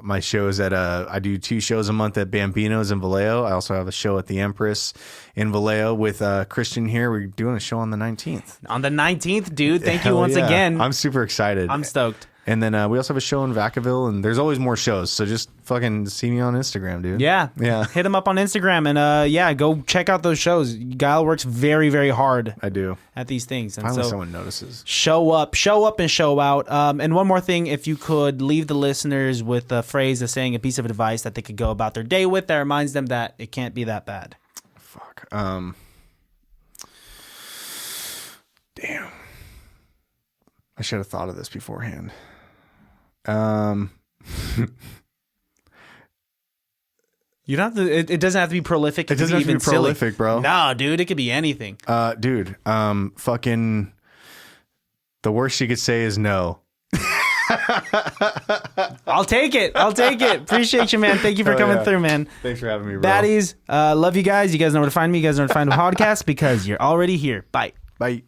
my shows at I do 2 shows a month at Bambino's in Vallejo. I also have a show at the Empress in Vallejo with Christian here. We're doing a show on the 19th. On the 19th, dude. Thank you Hell once yeah. again. I'm super excited. I'm stoked. And then we also have a show in Vacaville, and there's always more shows. So just fucking see me on Instagram, dude. Yeah. Yeah. Hit him up on Instagram and go check out those shows. Guile works very, very hard. I do. At these things. And Finally so someone notices. Show up and show out. And one more thing, if you could leave the listeners with a phrase of saying a piece of advice that they could go about their day with that reminds them that it can't be that bad. Fuck. Damn. I should have thought of this beforehand. You don't have to. It doesn't have to be prolific. It doesn't have to be prolific, silly. bro. No, dude, it could be anything. Dude, fucking. The worst she could say is no. I'll take it. Appreciate you, man. Thank you for coming through, man. Thanks for having me, bro. Baddies, love you guys. You guys know where to find me. You guys know where to find the podcast because you're already here. Bye. Bye.